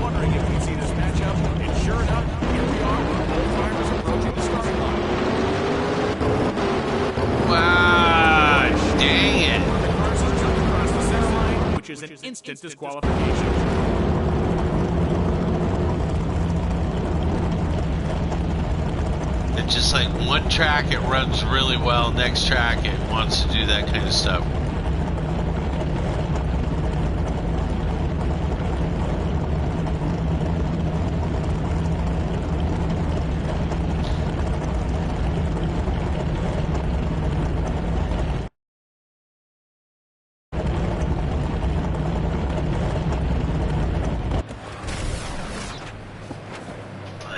Wondering if we'd see this matchup, and sure enough, here we are with both drivers approaching the starting line. Wow, dang it. The cars have jumped across the center line, which is an instant disqualification. It's just like one track it runs really well, next track it wants to do that kind of stuff.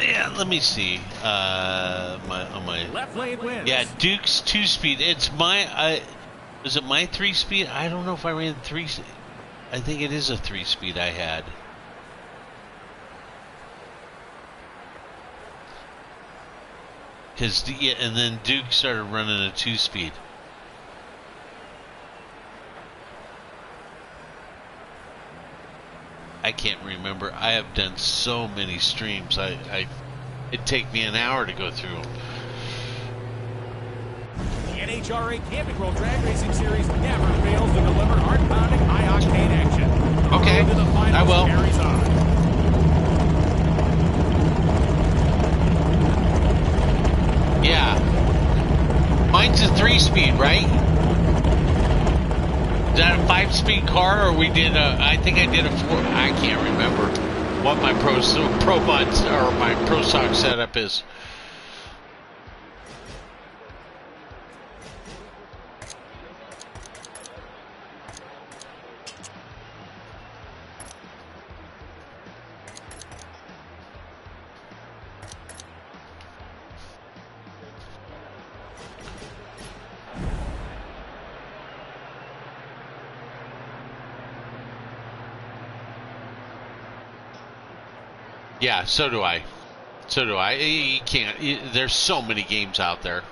Yeah, let me see. On my Left lane wins. yeah, Duke's 2-speed. It's my is it my 3-speed? I don't know if I ran 3. I think it is a 3-speed I had. And then Duke started running a 2-speed. I can't remember. I have done so many streams. It'd take me an hour to go through them. The NHRA Camping World Drag Racing Series never fails to deliver hard-pounding, high-octane action. Okay, The road to the finals I will. carries on. Yeah. Mine's a 3-speed, right? Is that a 5-speed car, or we did I think I did a 4. I can't remember what my pro mods or my pro stock setup is. Yeah, so do I. So do I. You can't. There's so many games out there.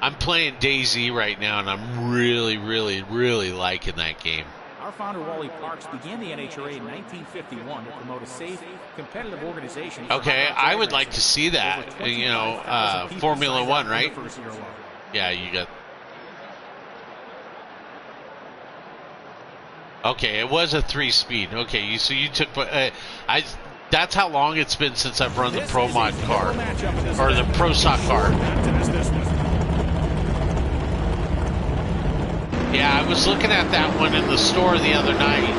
I'm playing DayZ right now, and I'm really, really, really liking that game. Our founder, Wally Parks, began the NHRA in 1951 to promote a safe, competitive organization. Okay, I would like to see that. You know, Formula One, right? Yeah, you got. Okay, it was a 3-speed. Okay, so you took. I. That's how long it's been since I've run the Pro Mod car or the Pro Stock car. Yeah, I was looking at that one in the store the other night.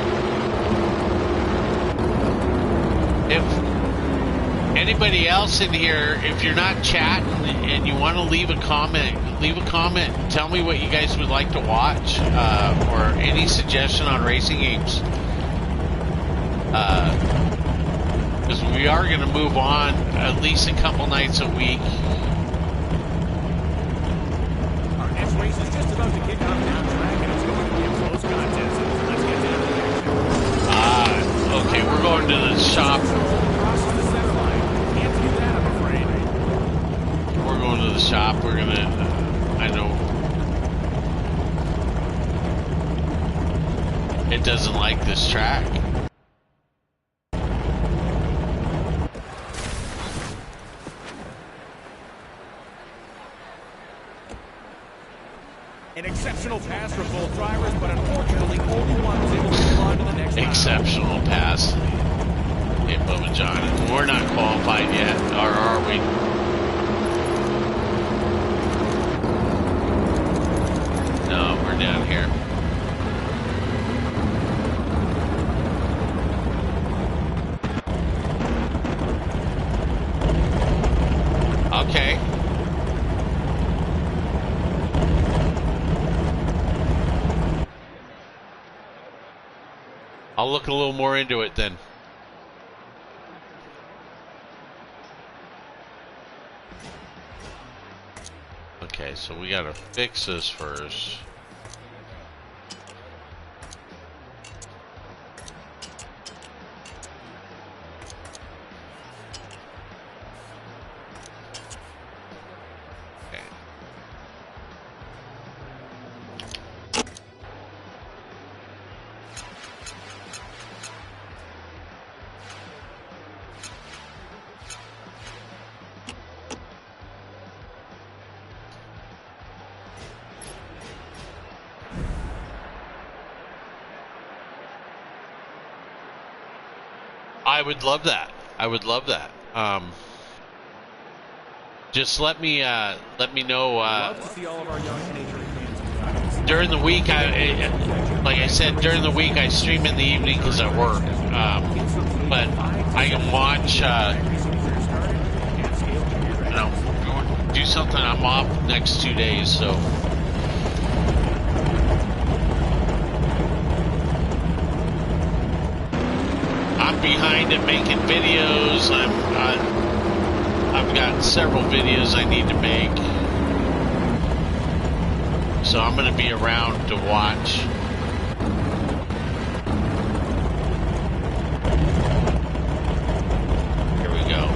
If anybody else in here, if you're not chatting and you want to leave a comment. Tell me what you guys would like to watch or any suggestion on racing games. Because we are going to move on at least a couple nights a week. Our next race is just about to kick off down track, and it's going to be a close contest. Let's get down to the action. Okay, we're going to the shop. Cross on the center line. Can't do that, I'm afraid. We're going to the shop. We're going to, I know. It doesn't like this track. An exceptional pass for both drivers, but unfortunately, only one was able to move on to the next round. Exceptional pass. Hey, Bubba John. We're not qualified yet, or are we? No, we're down here. Okay. I'll look a little more into it then. Okay, so we gotta fix this first. I would love that. I would love that. Just let me know. Love to see all of our young NHRA fans. During the week, like I said, during the week I stream in the evening because I work. But I can watch. Do something. I'm off next 2 days, so. I'm behind at making videos. I've got several videos I need to make, so I'm going to be around to watch. Here we go.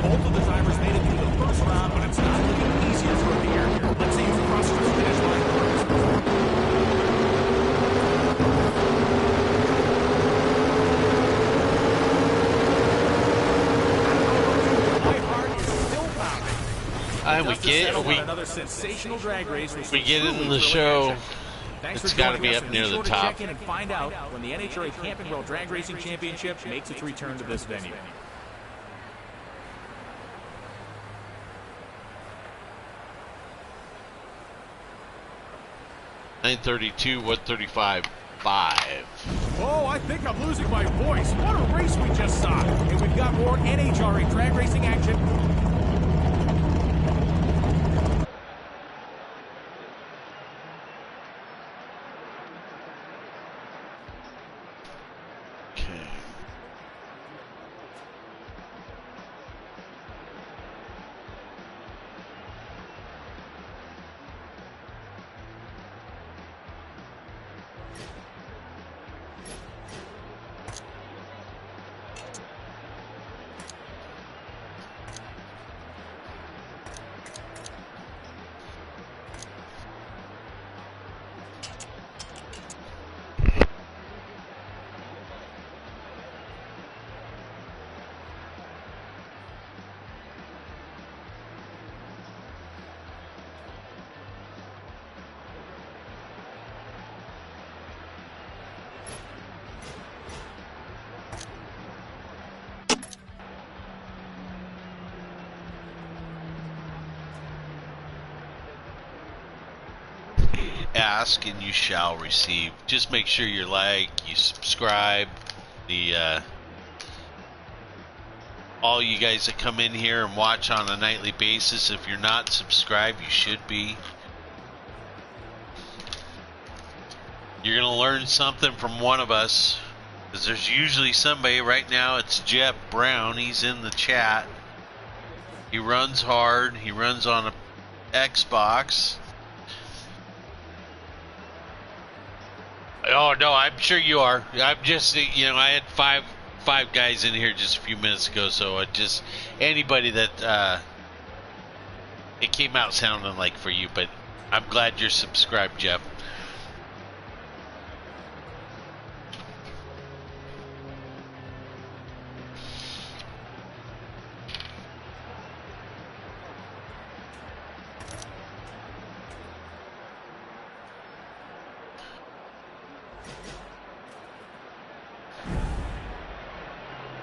Both of the drivers made it through the first round, but it's not looking easier for the air here. Let's see who crosses the finish line first. Another sensational drag race. We get in the show. It's got to be up near the top. Check in and find out when the NHRA Camping World Drag Racing Championship makes its return to this venue. $932, 135, 5. Oh, I think I'm losing my voice. What a race we just saw. And we've got more NHRA drag racing action. ask and you shall receive. Just make sure you like, you subscribe. All you guys that come in here and watch on a nightly basis, if you're not subscribed, you should be. You're going to learn something from one of us, because there's usually somebody. Right now it's Jeff Brown. He's in the chat. He runs hard. He runs on a Xbox. Oh no, I'm sure you are. I'm just, you know, I had five guys in here just a few minutes ago, so just anybody that it came out sounding like for you, but I'm glad you're subscribed, Jeff.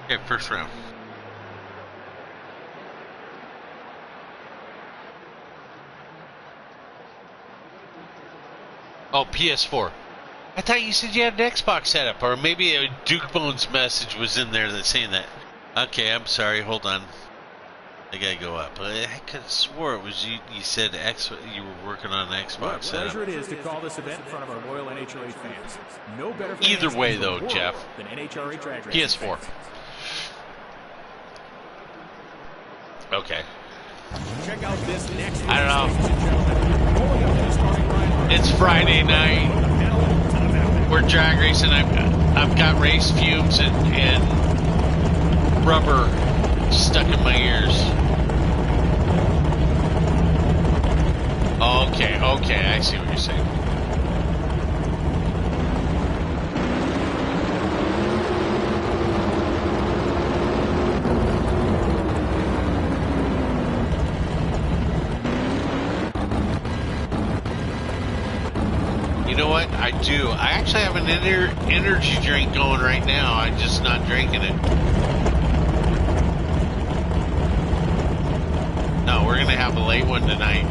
Okay, first round. Oh, PS4. I thought you said you had an Xbox setup, or maybe a Duke Bones message was in there that's saying that. Okay, I'm sorry. Hold on. I gotta go up. I could have swore it was you. You said you were working on an Xbox setup. Pleasure it is to call this event in front of our loyal NHRA fans. No better. Either way, though, Jeff. Than NHRA drag PS4. Okay. Check out this next. I don't know. It's Friday night. We're drag racing. I've got race fumes and rubber stuck in my ears. Okay, I see what you're saying. You know what? I do. I actually have an energy drink going right now. I'm just not drinking it. No, we're going to have a late one tonight.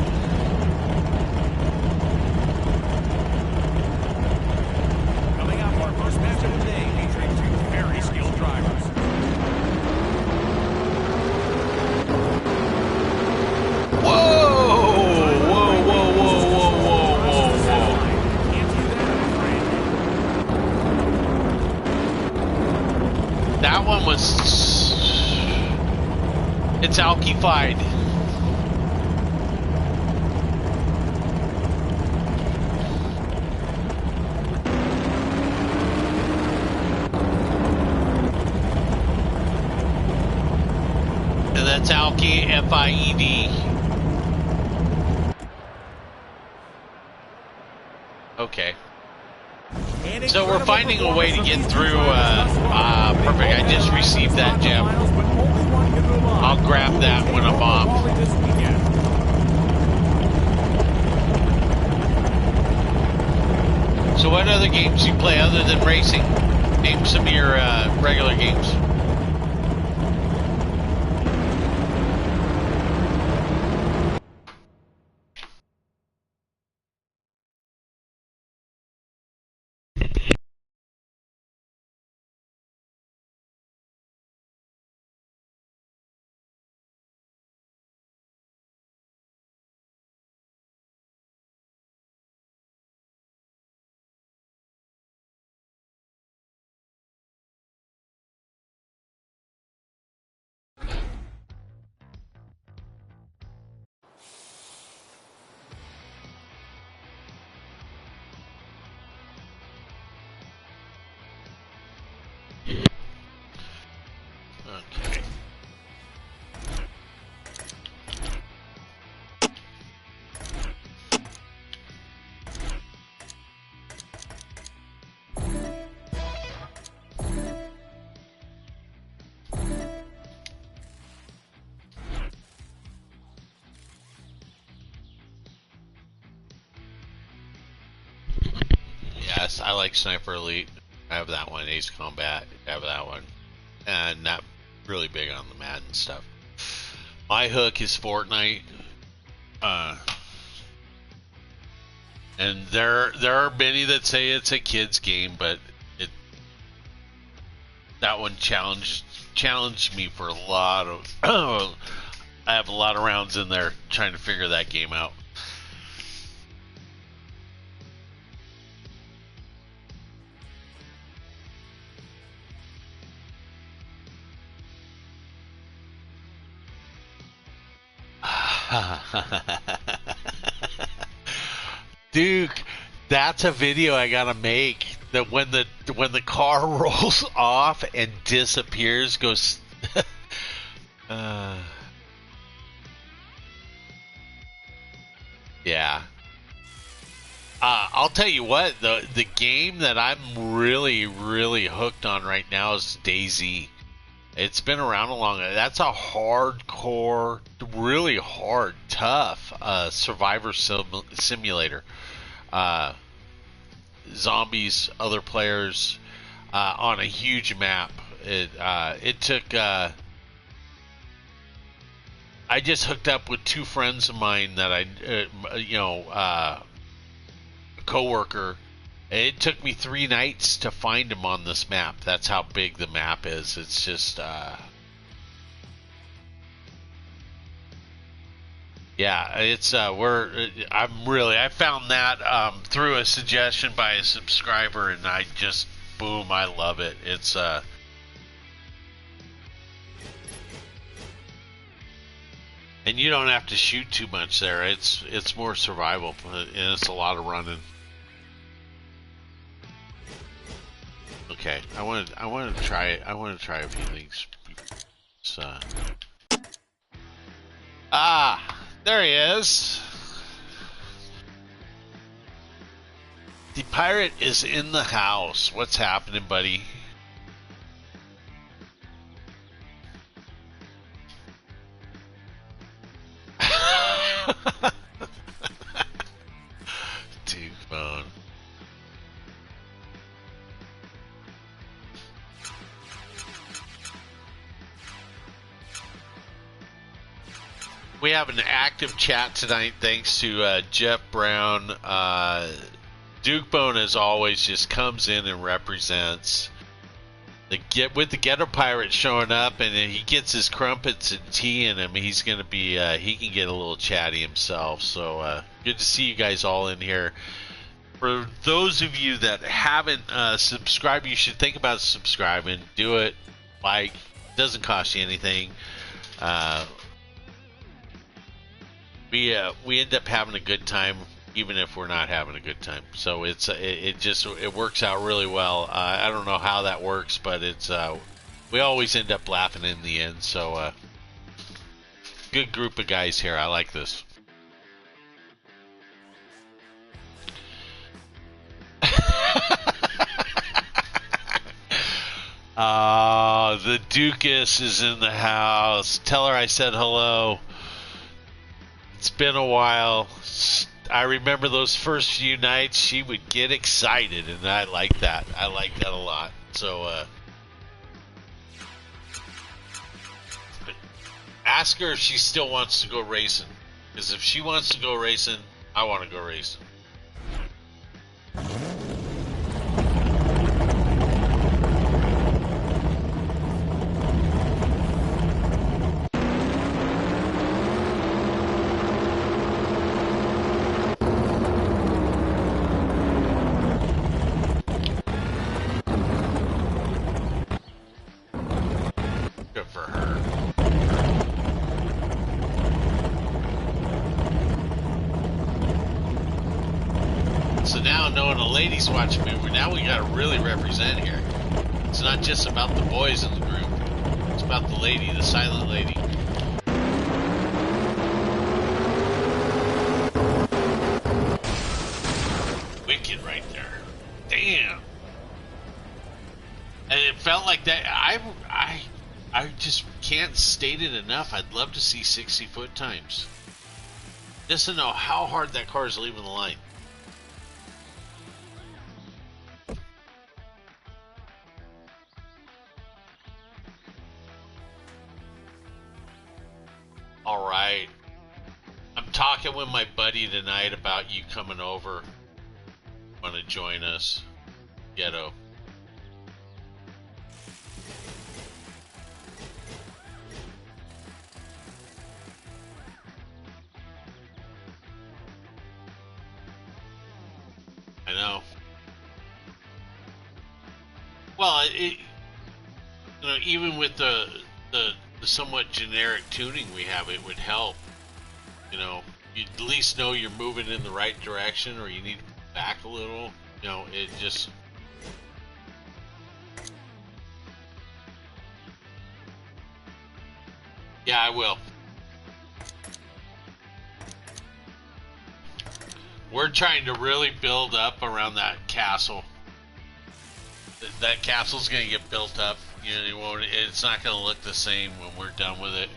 Coming up, our first match of the day featuring two very skilled drivers. Whoa! That one was... It's Alky-fied. And that's Alky, F-I-E-D. Okay. So we're finding a way to get through, perfect, I just received that, Jeff. I'll grab that when I'm off. So what other games do you play other than racing? Name some of your regular games. Okay. Yes, I like Sniper Elite. I have that one. Ace Combat. I have that one. And not really big on the Madden stuff. My hook is Fortnite. And there are many that say it's a kid's game, but that one challenged me for a lot of. I have a lot of rounds in there trying to figure that game out. Duke, that's a video I gotta make. That when the car rolls off and disappears, goes. Yeah. I'll tell you what, the game that I'm really hooked on right now is DayZ. It's been around a long. That's a hardcore, really hard, tough survivor simulator. Zombies, other players on a huge map. It took. I just hooked up with two friends of mine that a coworker. It took me 3 nights to find him on this map. That's how big the map is. It's just, yeah, it's, I found that, through a suggestion by a subscriber, and I just, boom, I love it. It's, and you don't have to shoot too much there. It's more survival, and it's a lot of running. Okay, I want to try it. I want to try a few things. So, there he is. The pirate is in the house. What's happening, buddy? Dude, phone. We have an active chat tonight thanks to Jeff Brown. Duke Bone, as always, just comes in and represents. With the Ghetto Pirate showing up, and he gets his crumpets and tea in him, he's going to be, he can get a little chatty himself. So good to see you guys all in here. For those of you that haven't subscribed, you should think about subscribing. Do it. Like, doesn't cost you anything. We end up having a good time, even if we're not having a good time. So it works out really well. I don't know how that works, but we always end up laughing in the end. So good group of guys here. I like this. The Duchess is in the house. Tell her I said hello. It's been a while. I remember those first few nights, she would get excited, and I like that. I like that a lot. So, ask her if she still wants to go racing. Because if she wants to go racing, I want to go racing. Watching me. Now we gotta really represent here. It's not just about the boys in the group. It's about the lady, the silent lady. Wicked right there. Damn. And it felt like that. I just can't state it enough. I'd love to see 60-foot times. Just to know how hard that car is leaving the line. All right. I'm talking with my buddy tonight about you coming over. Want to join us? Ghetto. I know. Well, you know, even with the somewhat generic tuning we have, it would help. You know, you at least know you're moving in the right direction, or you need to back a little. You know, it just. Yeah, I will. We're trying to really build up around that castle. That castle's gonna get built up. You know, it won't. It's not gonna look the same when we're done with it.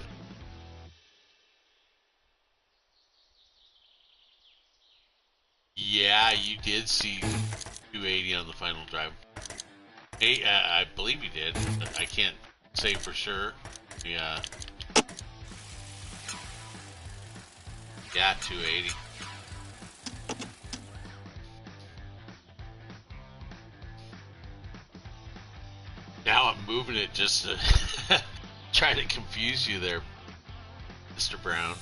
Yeah, you did see 280 on the final drive. Hey, I believe you did. I can't say for sure. Yeah. Yeah, 280. Now I'm moving it just to try to confuse you there, Mr. Brown.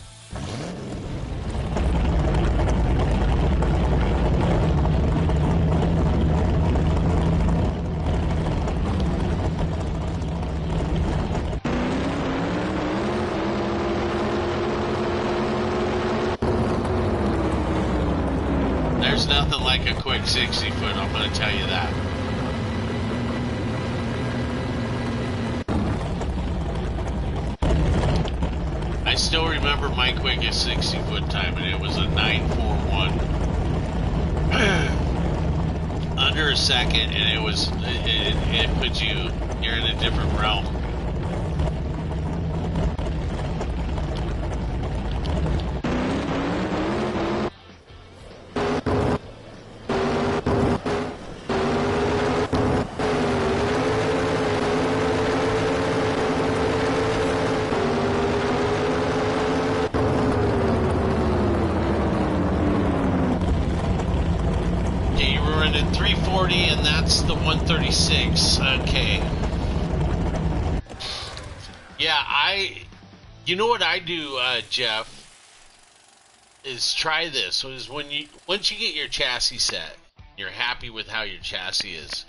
There's nothing like a quick 60 foot, I'm going to tell you that. I still remember my quickest 60 foot time, and it was a 941. Under a second, and it was, it puts you, you're in a different realm. And that's the 136. Okay. Yeah, you know what I do, Jeff, is try this. Is when once you get your chassis set, you're happy with how your chassis is.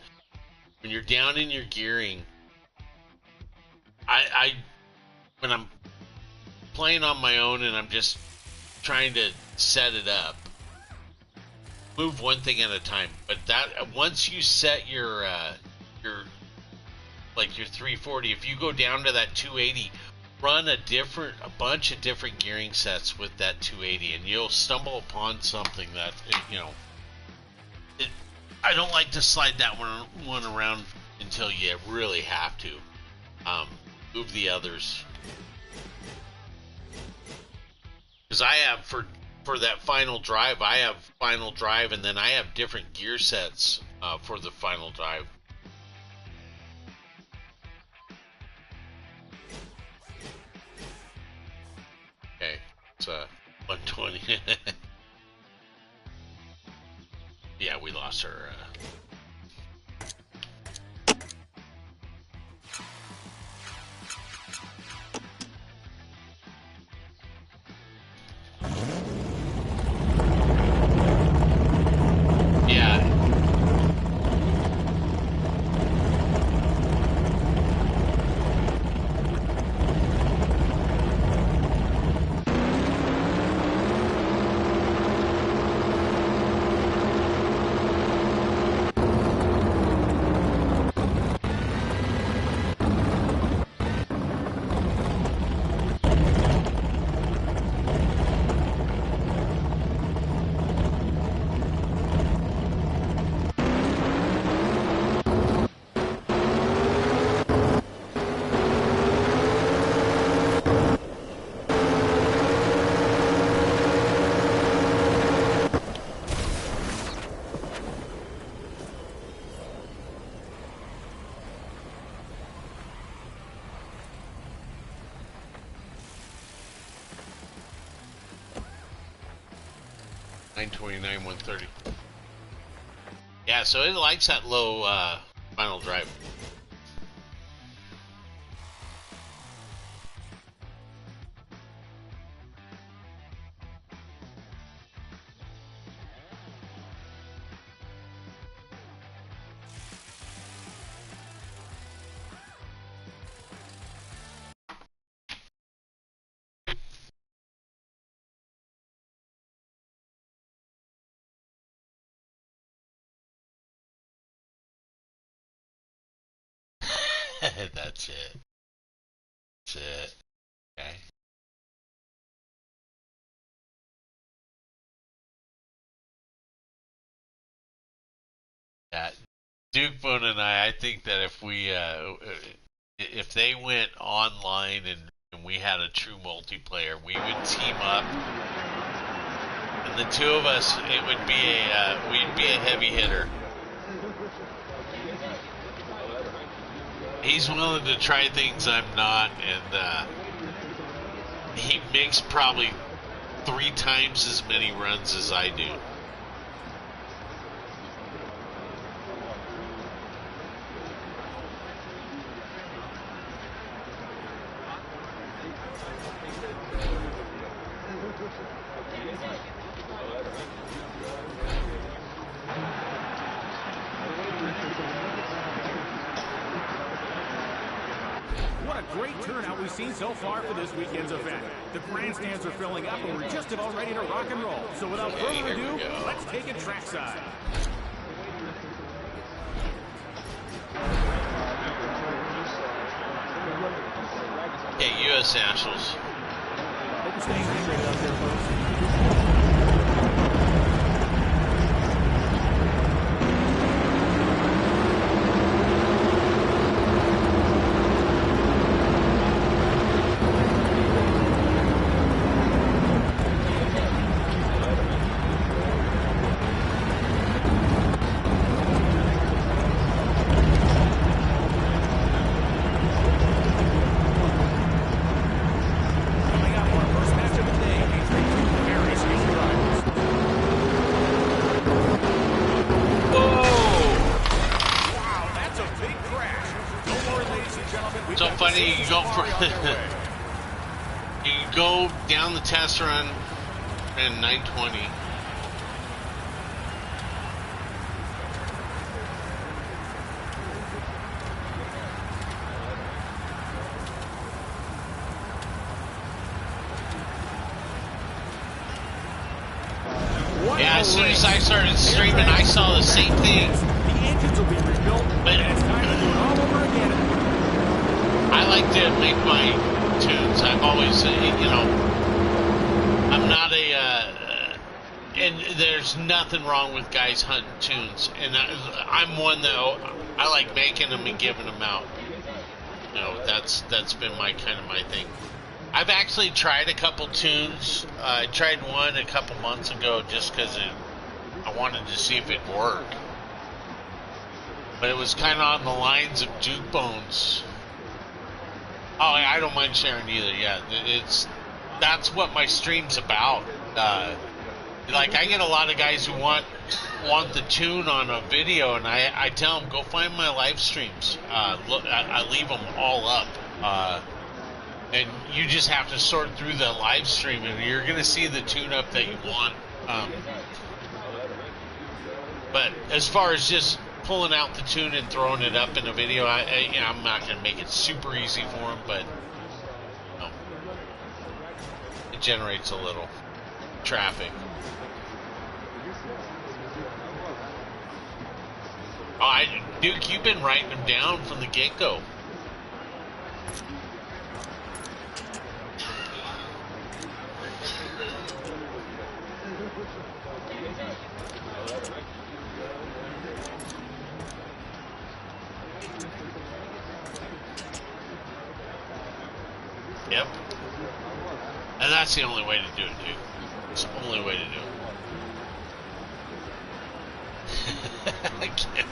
When you're down in your gearing, when I'm playing on my own and I'm just trying to set it up, move one thing at a time. But that once you set your 340, if you go down to that 280, run a bunch of different gearing sets with that 280, and you'll stumble upon something that I don't like to slide that one around until you really have to. Move the others, because I have for that final drive, I have final drive, and then I have different gear sets for the final drive. Okay, it's 120. Yeah, we lost her. $929, $130. Yeah, so it likes that low final drive. That's it. That's it. Okay. Yeah. Duke Bone and I think that if they went online and we had a true multiplayer, we would team up, and the two of us, it would be we'd be a heavy hitter. He's willing to try things I'm not, and he makes probably 3 times as many runs as I do. What a great turnout we've seen so far for this weekend's event. The grandstands are filling up and we're just about ready to rock and roll. So without further ado, let's take it trackside. Okay, U.S. Nationals. Hope you're staying hydrated out there, folks. So funny, you go for you go down the test run in 920. Yeah, as soon as I started streaming, I saw the same thing. The engines will be rebuilt, but and it's time to do it all over again. I like to make my tunes. I've always, I'm not and there's nothing wrong with guys hunting tunes. And I'm one that I like making them and giving them out. That's been my thing. I've actually tried a couple tunes. I tried one a couple months ago just because I wanted to see if it worked. But it was kind of on the lines of Duke Bones. Oh, I don't mind sharing either. Yeah, that's what my stream's about. Like I get a lot of guys who want the tune on a video, and I tell them go find my live streams. Look, I leave them all up, and you just have to sort through the live stream, and you're gonna see the tune up that you want. But as far as just pulling out the tune and throwing it up in a video, I'm not going to make it super easy for them, but it generates a little traffic. Duke, you've been writing them down from the get-go. Yep. And that's the only way to do it, dude. It's the only way to do it. I can't.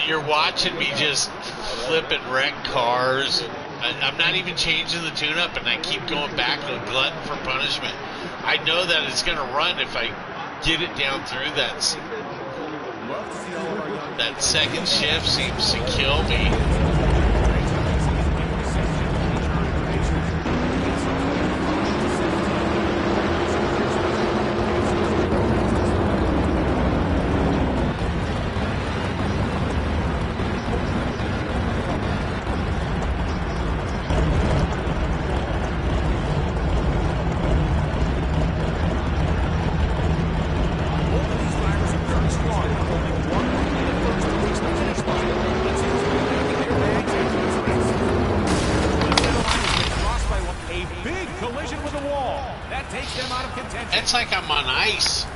You're watching me just flip and wreck cars. I'm not even changing the tune-up, and I keep going back to a glutton for punishment. I know that it's going to run if I get it down through that. That second shift seems to kill me. It's like I'm on ice.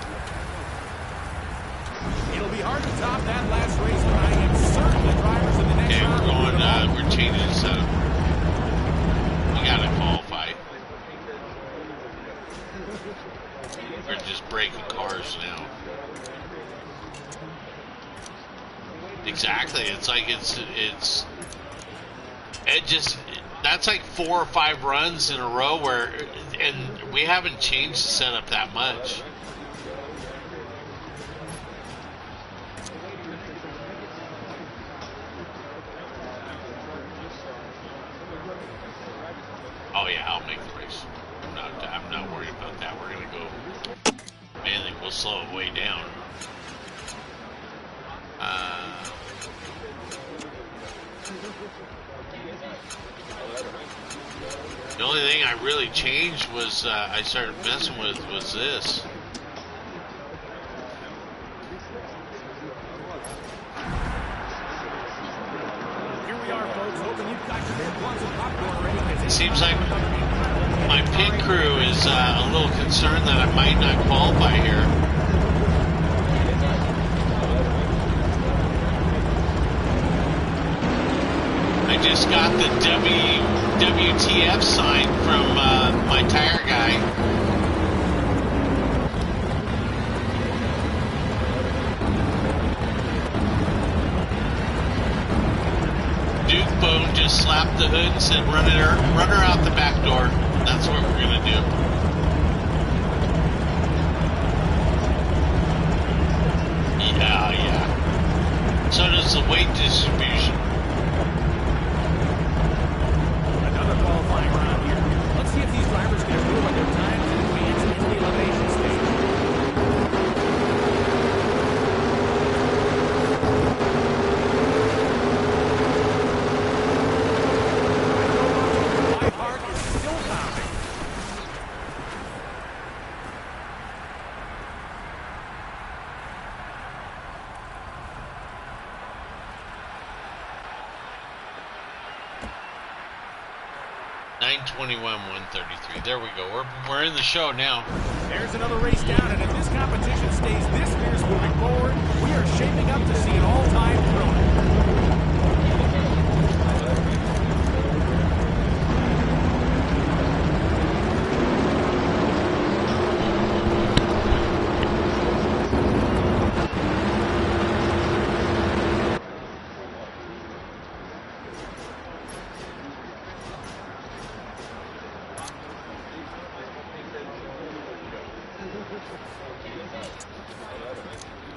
It'll be hard to top that last race, but I am certain the drivers in the next round. We're going, we're changing the setup. We gotta qualify. We're just breaking cars now. Exactly. It's like that's like 4 or 5 runs in a row where, and we haven't changed the setup that much. Oh yeah, I'll make the race. I'm not worried about that. We're gonna go. Mainly, we'll slow it way down. The only thing I really changed was I started messing with was this. Here we are, folks. Hoping you've got your big ones of popcorn ready. It seems like my pit crew is a little concerned that I might not qualify here. I just got the WTF sign from my tire guy. Duke Bone just slapped the hood and said, run her out the back door. That's what we're gonna do. Yeah. So does the weight distribution. Another qualifying round here. Let's see if these drivers can improve on their times and advance into the elevation stage. My heart is still pounding. .133. There we go. We're in the show now. There's another race down, and if this competition stays this fierce moving forward, we are shaping up to see an all-time thriller.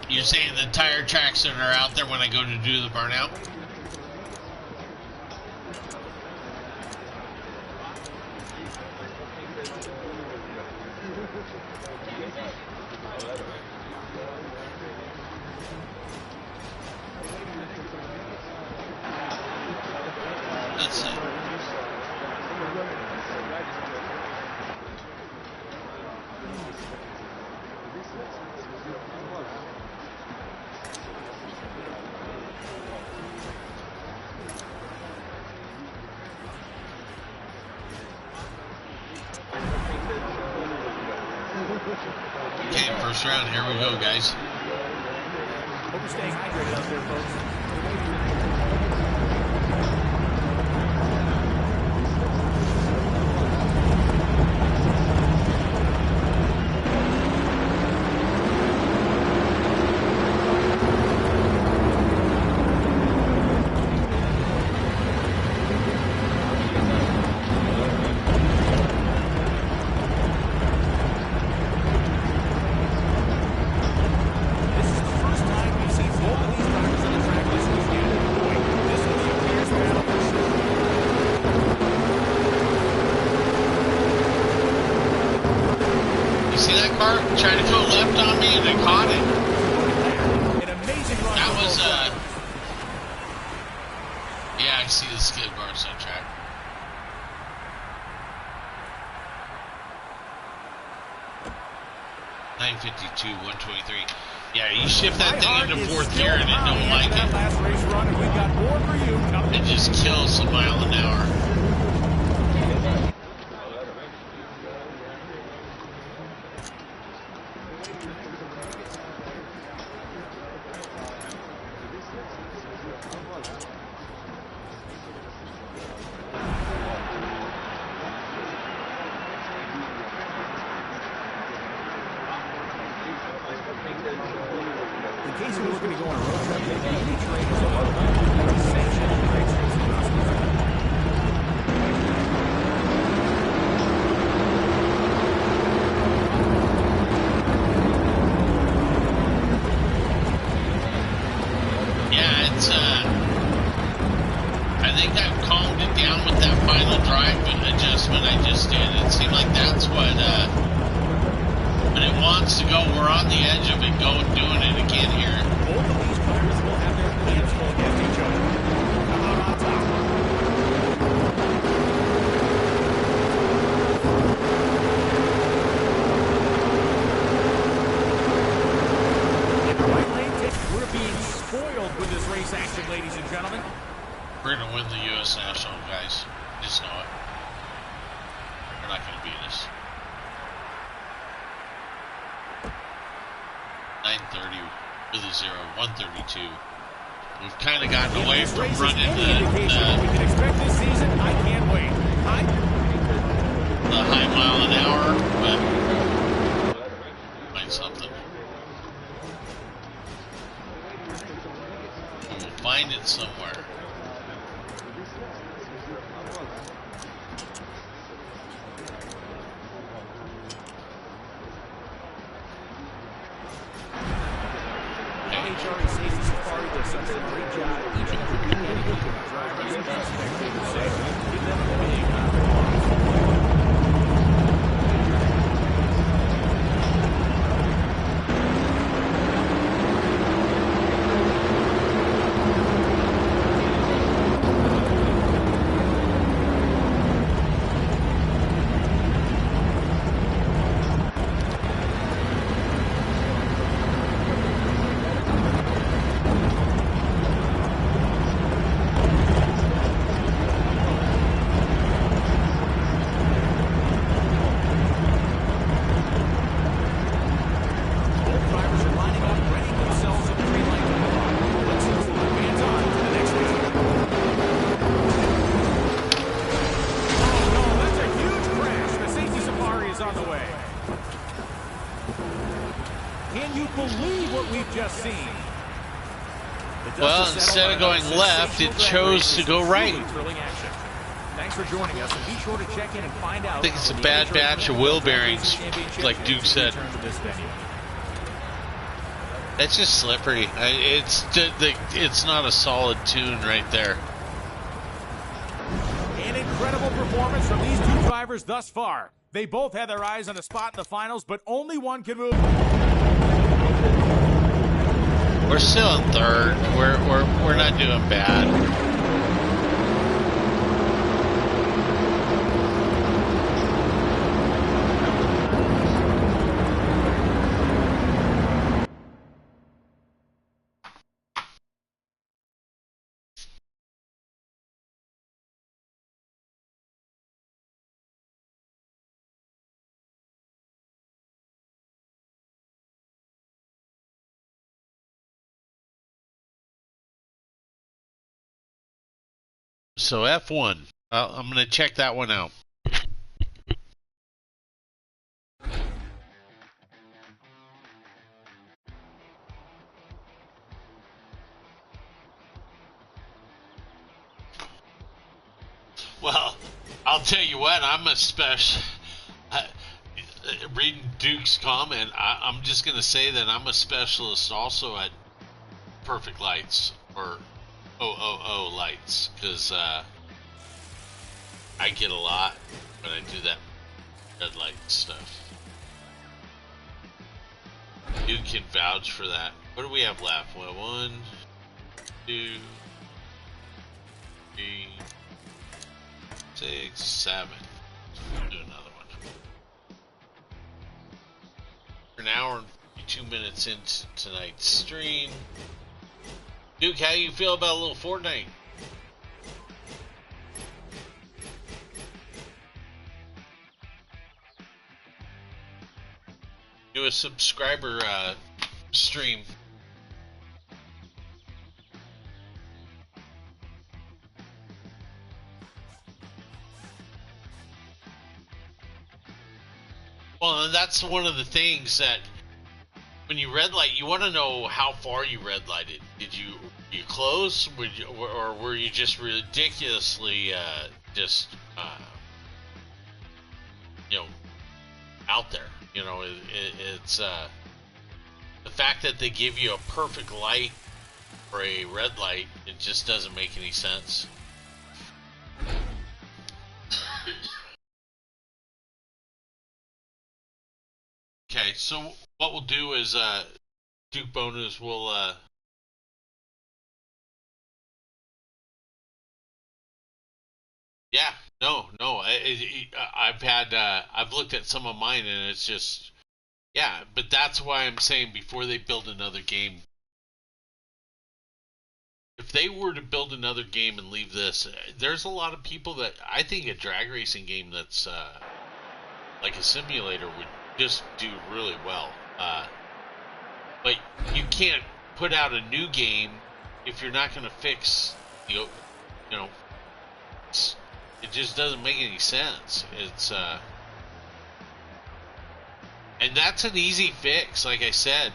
You're saying the tire tracks that are out there when I go to do the burnout? Let's see. Okay, first round, here we go, guys. Hope you're staying hydrated out there, folks. You see that car trying to go left on me, and I caught it. An amazing run. That was yeah, I see the skid marks on track. .952, 123. Yeah, you shift that thing into fourth gear and it don't like it. Last race run, and we've got more for you. It just kills a mile an hour. In case you're looking to go on a road trip, the NHRA is a sanctioned racetrack across America. Yeah, it's I think I've calmed it down with that final drive adjustment I just did. It seemed like that's what when it wants to go, we're on the edge of it doing it again here. Both of these drivers will have their hands full against each other. Come out on top. In the right lane, we're being spoiled with this race action, ladies and gentlemen. We're going to win the U.S. National, guys. Just know it. We're not going to beat us. 930 with a 0, 132. We've kind of gotten away from running we can expect this season. I can't wait. The high mile an hour, but find something. We'll find it somewhere. NHRA Safety Safari does such a great job each and every weekend keeping our drivers and spectators safe. Give them a big round of applause. Just seen. Well, instead of going left, it chose to go right. Thanks for joining us, and be sure to check in and find out. I think it's a bad batch of wheel bearings, like Duke said. That's just slippery. It's not a solid tune right there. An incredible performance from these two drivers thus far. They both had their eyes on a spot in the finals, but only one can move. We're still in third. We're not doing bad. So F1, I'm going to check that one out. Well, I'll tell you what, I'm a special. Reading Duke's comment, I'm just going to say that I'm a specialist also at perfect lights or OOO lights, because I get a lot when I do that red light stuff. can vouch for that. What do we have left? Well, 1, 2, 3, 6, 7. Let's do another one. We're an hour and 42 minutes into tonight's stream. Duke, how you feel about a little Fortnite? Do a subscriber stream. Well, and that's one of the things that when you red light, you want to know how far you red lighted. Did you were you close? Or were you just ridiculously you know, out there? You know, it's the fact that they give you a perfect light for a red light, it just doesn't make any sense. Okay, so what we'll do is Duke Bonus will yeah, no, I've looked at some of mine and it's just, yeah, but that's why I'm saying before they build another game, if they were to build another game and leave this, there's a lot of people that I think a drag racing game that's like a simulator would just do really well. But you can't put out a new game if you're not going to fix, you know, it just doesn't make any sense. It's and that's an easy fix. Like I said,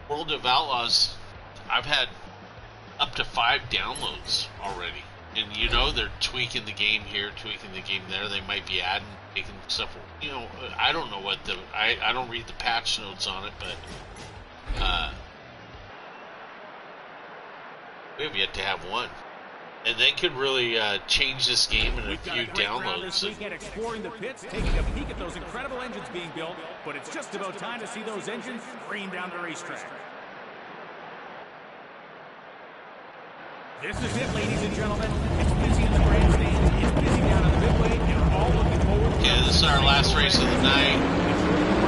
World of Outlaws, I've had up to 5 downloads already. And you know they're tweaking the game here, tweaking the game there. They might be adding, taking stuff. You know, I don't know what the I don't read the patch notes on it, but we have yet to have one. And they could really change this game in a few downloads. This weekend exploring the pits, taking a peek at those incredible engines being built. But it's just about time to see those engines stream down the racetrack. This is it, ladies and gentlemen. It's busy in the grandstands. It's busy down in the midway, and we're all looking forward to Okay, this is our last race of the night.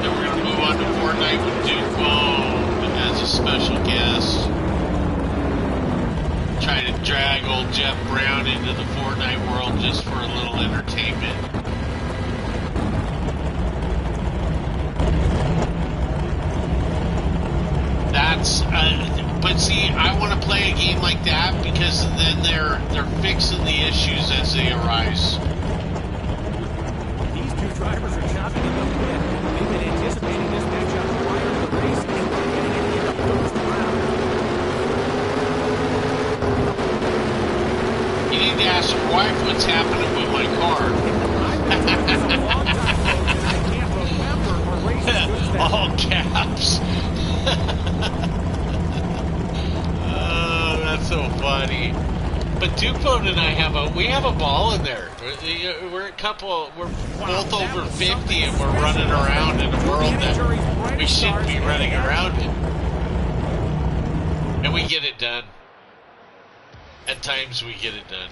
Then we're going to move on to Fortnite with Duke Bone as a special guest. Trying to drag old Jeff Brown into the Fortnite world just for a little entertainment. That's but see, I want to play a game like that because then they're fixing the issues as they arise. These two drivers are chopping it up a bit. They've been anticipating this matchup prior to the race, and they're getting it in the first round. You need to ask your wife what's happening with my car. All caps. Oh, that's so funny. But Dupont and I have a ball in there. We're both over 50 and we're running around in a world that we shouldn't be running around in. And we get it done. At times we get it done.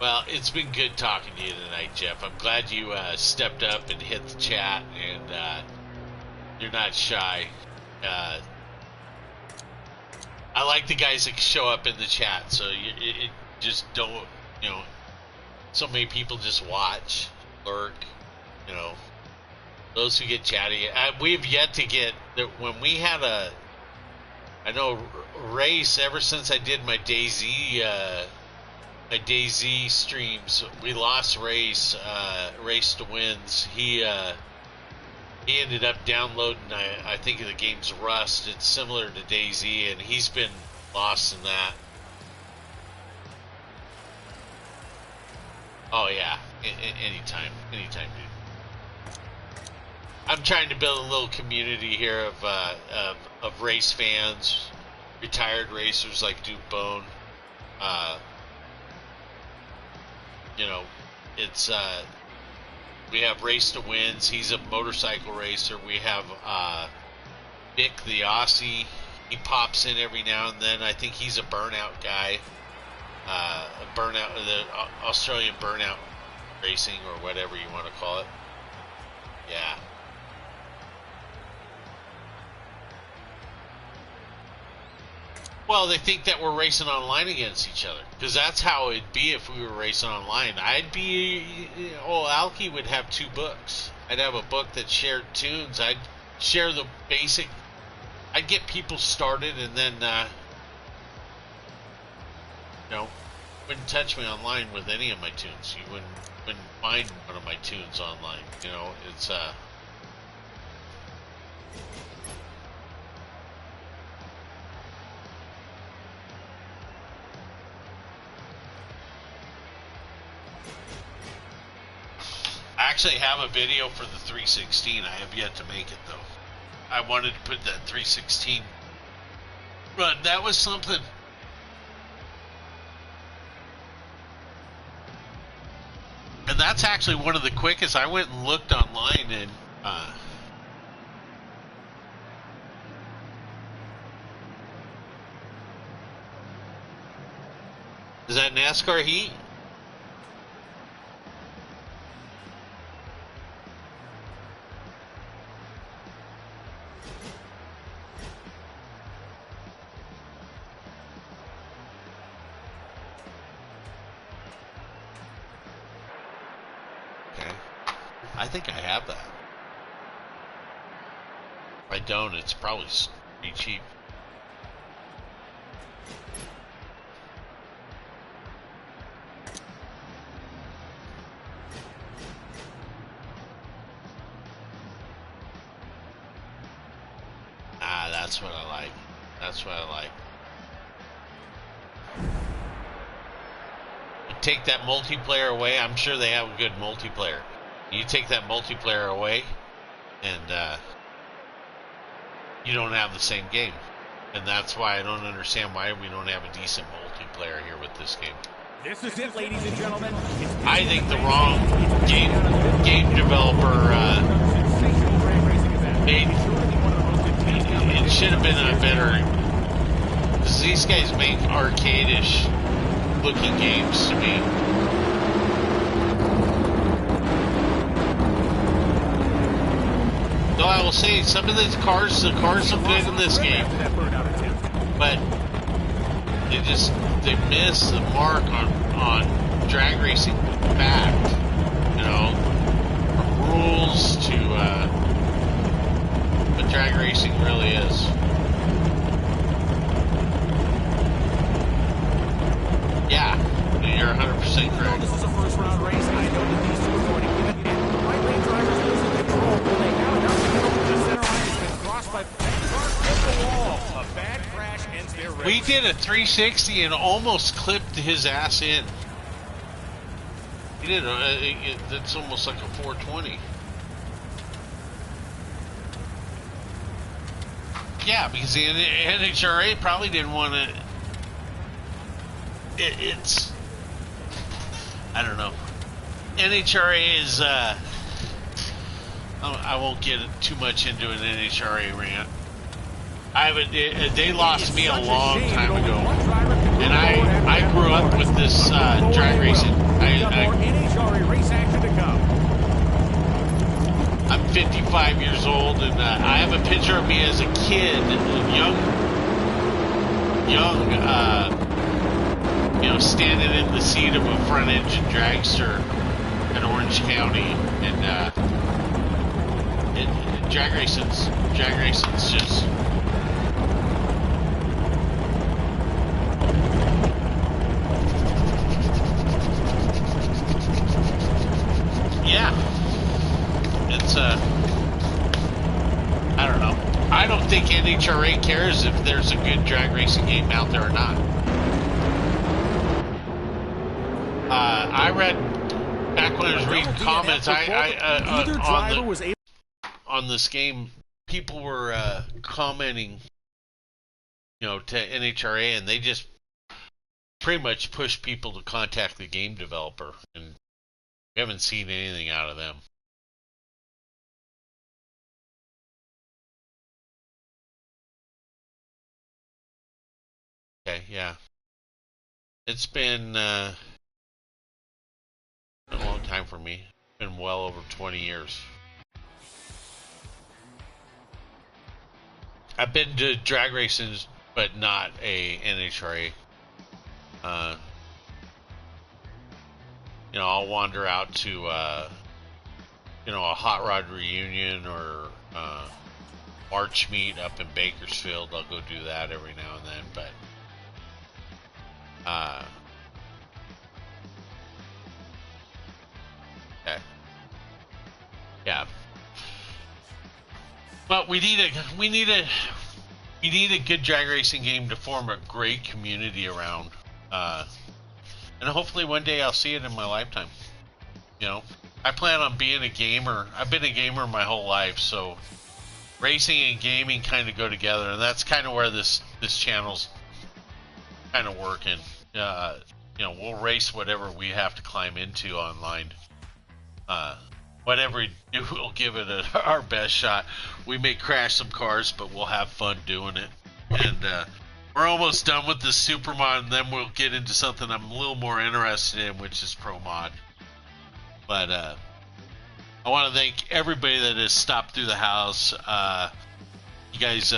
Well, it's been good talking to you tonight, Jeff. I'm glad you stepped up and hit the chat, and you're not shy. I like the guys that show up in the chat, so it just don't, you know, so many people just watch, lurk, you know, those who get chatty. We've yet to get, when we had I know race, ever since I did my DayZ streams, we lost Race to Wins. He ended up downloading, I think the game's Rust. It's similar to DayZ, and he's been lost in that. Oh yeah, anytime, dude. I'm trying to build a little community here of race fans, retired racers like Duke Bone. You know, it's we have Race to Wins. He's a motorcycle racer. We have Vic the Aussie. He pops in every now and then. I think he's a burnout guy. The Australian burnout racing or whatever you want to call it. Yeah. Well, they think that we're racing online against each other, because that's how it'd be if we were racing online. Alky would have 2 books. I'd have a book that shared tunes. I'd share the basic. I'd get people started, and then wouldn't touch me online with any of my tunes. You wouldn't find one of my tunes online. You know, it's I actually have a video for the 316. I have yet to make it, though. I wanted to put that 316 run. That was something. And that's actually one of the quickest. I went and looked online, and is that NASCAR heat? I think I have that. If I don't, it's probably pretty cheap. That's what I like. That's what I like. You take that multiplayer away, I'm sure they have a good multiplayer. You take that multiplayer away, and you don't have the same game. And that's why I don't understand why we don't have a decent multiplayer here with this game. This is it, ladies and gentlemen. I think the wrong game developer it should have been a better, because these guys make arcade-ish looking games to me. Though I will say, some of the cars look good in this game, but they miss the mark on drag racing fact. You know, from rules to what drag racing really is. Yeah, you're 100% correct. This is a first round race. I know that these two are going to give it, and the right lane drivers losing control. Will they have enough to get over the center line? It's been crossed by the car hit the wall. A bad crash ends their race. We did a 360 and almost clipped his ass in. He did. That's almost like a 420. Yeah, because the NHRA probably didn't want to. It's. I don't know. NHRA is. I won't get too much into an NHRA rant. They lost me a long time ago, and I grew up with this drag racing. I'm 55 years old, and I have a picture of me as a kid, young, standing in the seat of a front engine dragster in Orange County, and drag racing's just. Yeah, it's I don't know. I don't think NHRA cares if there's a good drag racing game out there or not. I read back when I was reading comments. on this game, people were commenting, to NHRA, and they just pretty much pushed people to contact the game developer, and we haven't seen anything out of them. Okay, yeah. It's been a long time for me. It's been well over 20 years. I've been to drag races, but not a NHRA. I'll wander out to, a hot rod reunion or March meet up in Bakersfield. I'll go do that every now and then, but okay. Yeah. But we need a good drag racing game to form a great community around. And hopefully one day I'll see it in my lifetime. I plan on being a gamer. I've been a gamer my whole life, so racing and gaming kind of go together, and that's kind of where this channel's kind of working. We'll race whatever we have to climb into online. Whatever we do, we'll give it our best shot. We may crash some cars, but we'll have fun doing it. And we're almost done with the Supermod, and then we'll get into something I'm a little more interested in, which is Pro Mod. But I want to thank everybody that has stopped through the house. You guys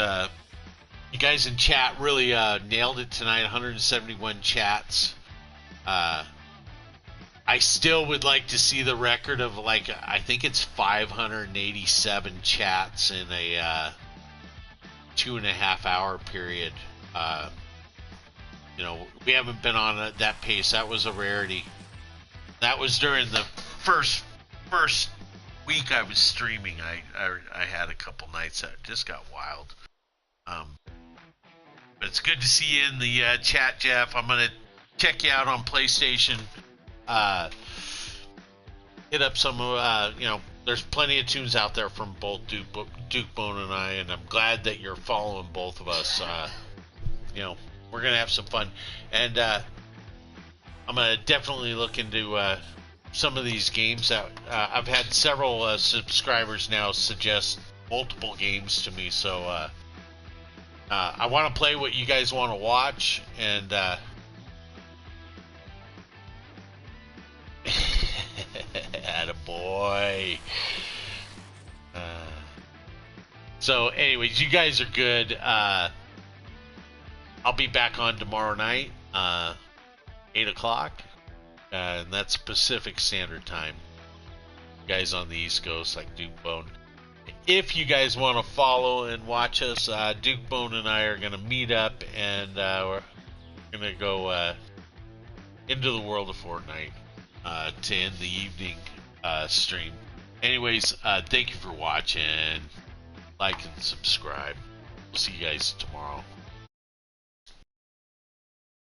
in chat really nailed it tonight. 171 chats. I still would like to see the record of, I think it's 587 chats in a 2.5 hour period. We haven't been on that pace. That was a rarity. That was during the first week I was streaming. I had a couple nights that just got wild. But it's good to see you in the chat, Jeff. I'm gonna check you out on PlayStation. Hit up some, there's plenty of tunes out there from both Duke Bone and I, and I'm glad that you're following both of us. We're gonna have some fun, and I'm gonna definitely look into some of these games that I've had several subscribers now suggest multiple games to me, so I want to play what you guys want to watch, and attaboy. So anyways, you guys are good. I'll be back on tomorrow night, 8 o'clock, and that's Pacific Standard Time. You guys on the East Coast, like Duke Bone. If you guys want to follow and watch us, Duke Bone and I are going to meet up, and we're going to go into the world of Fortnite to end the evening stream. Anyways, thank you for watching. Like and subscribe. We'll see you guys tomorrow.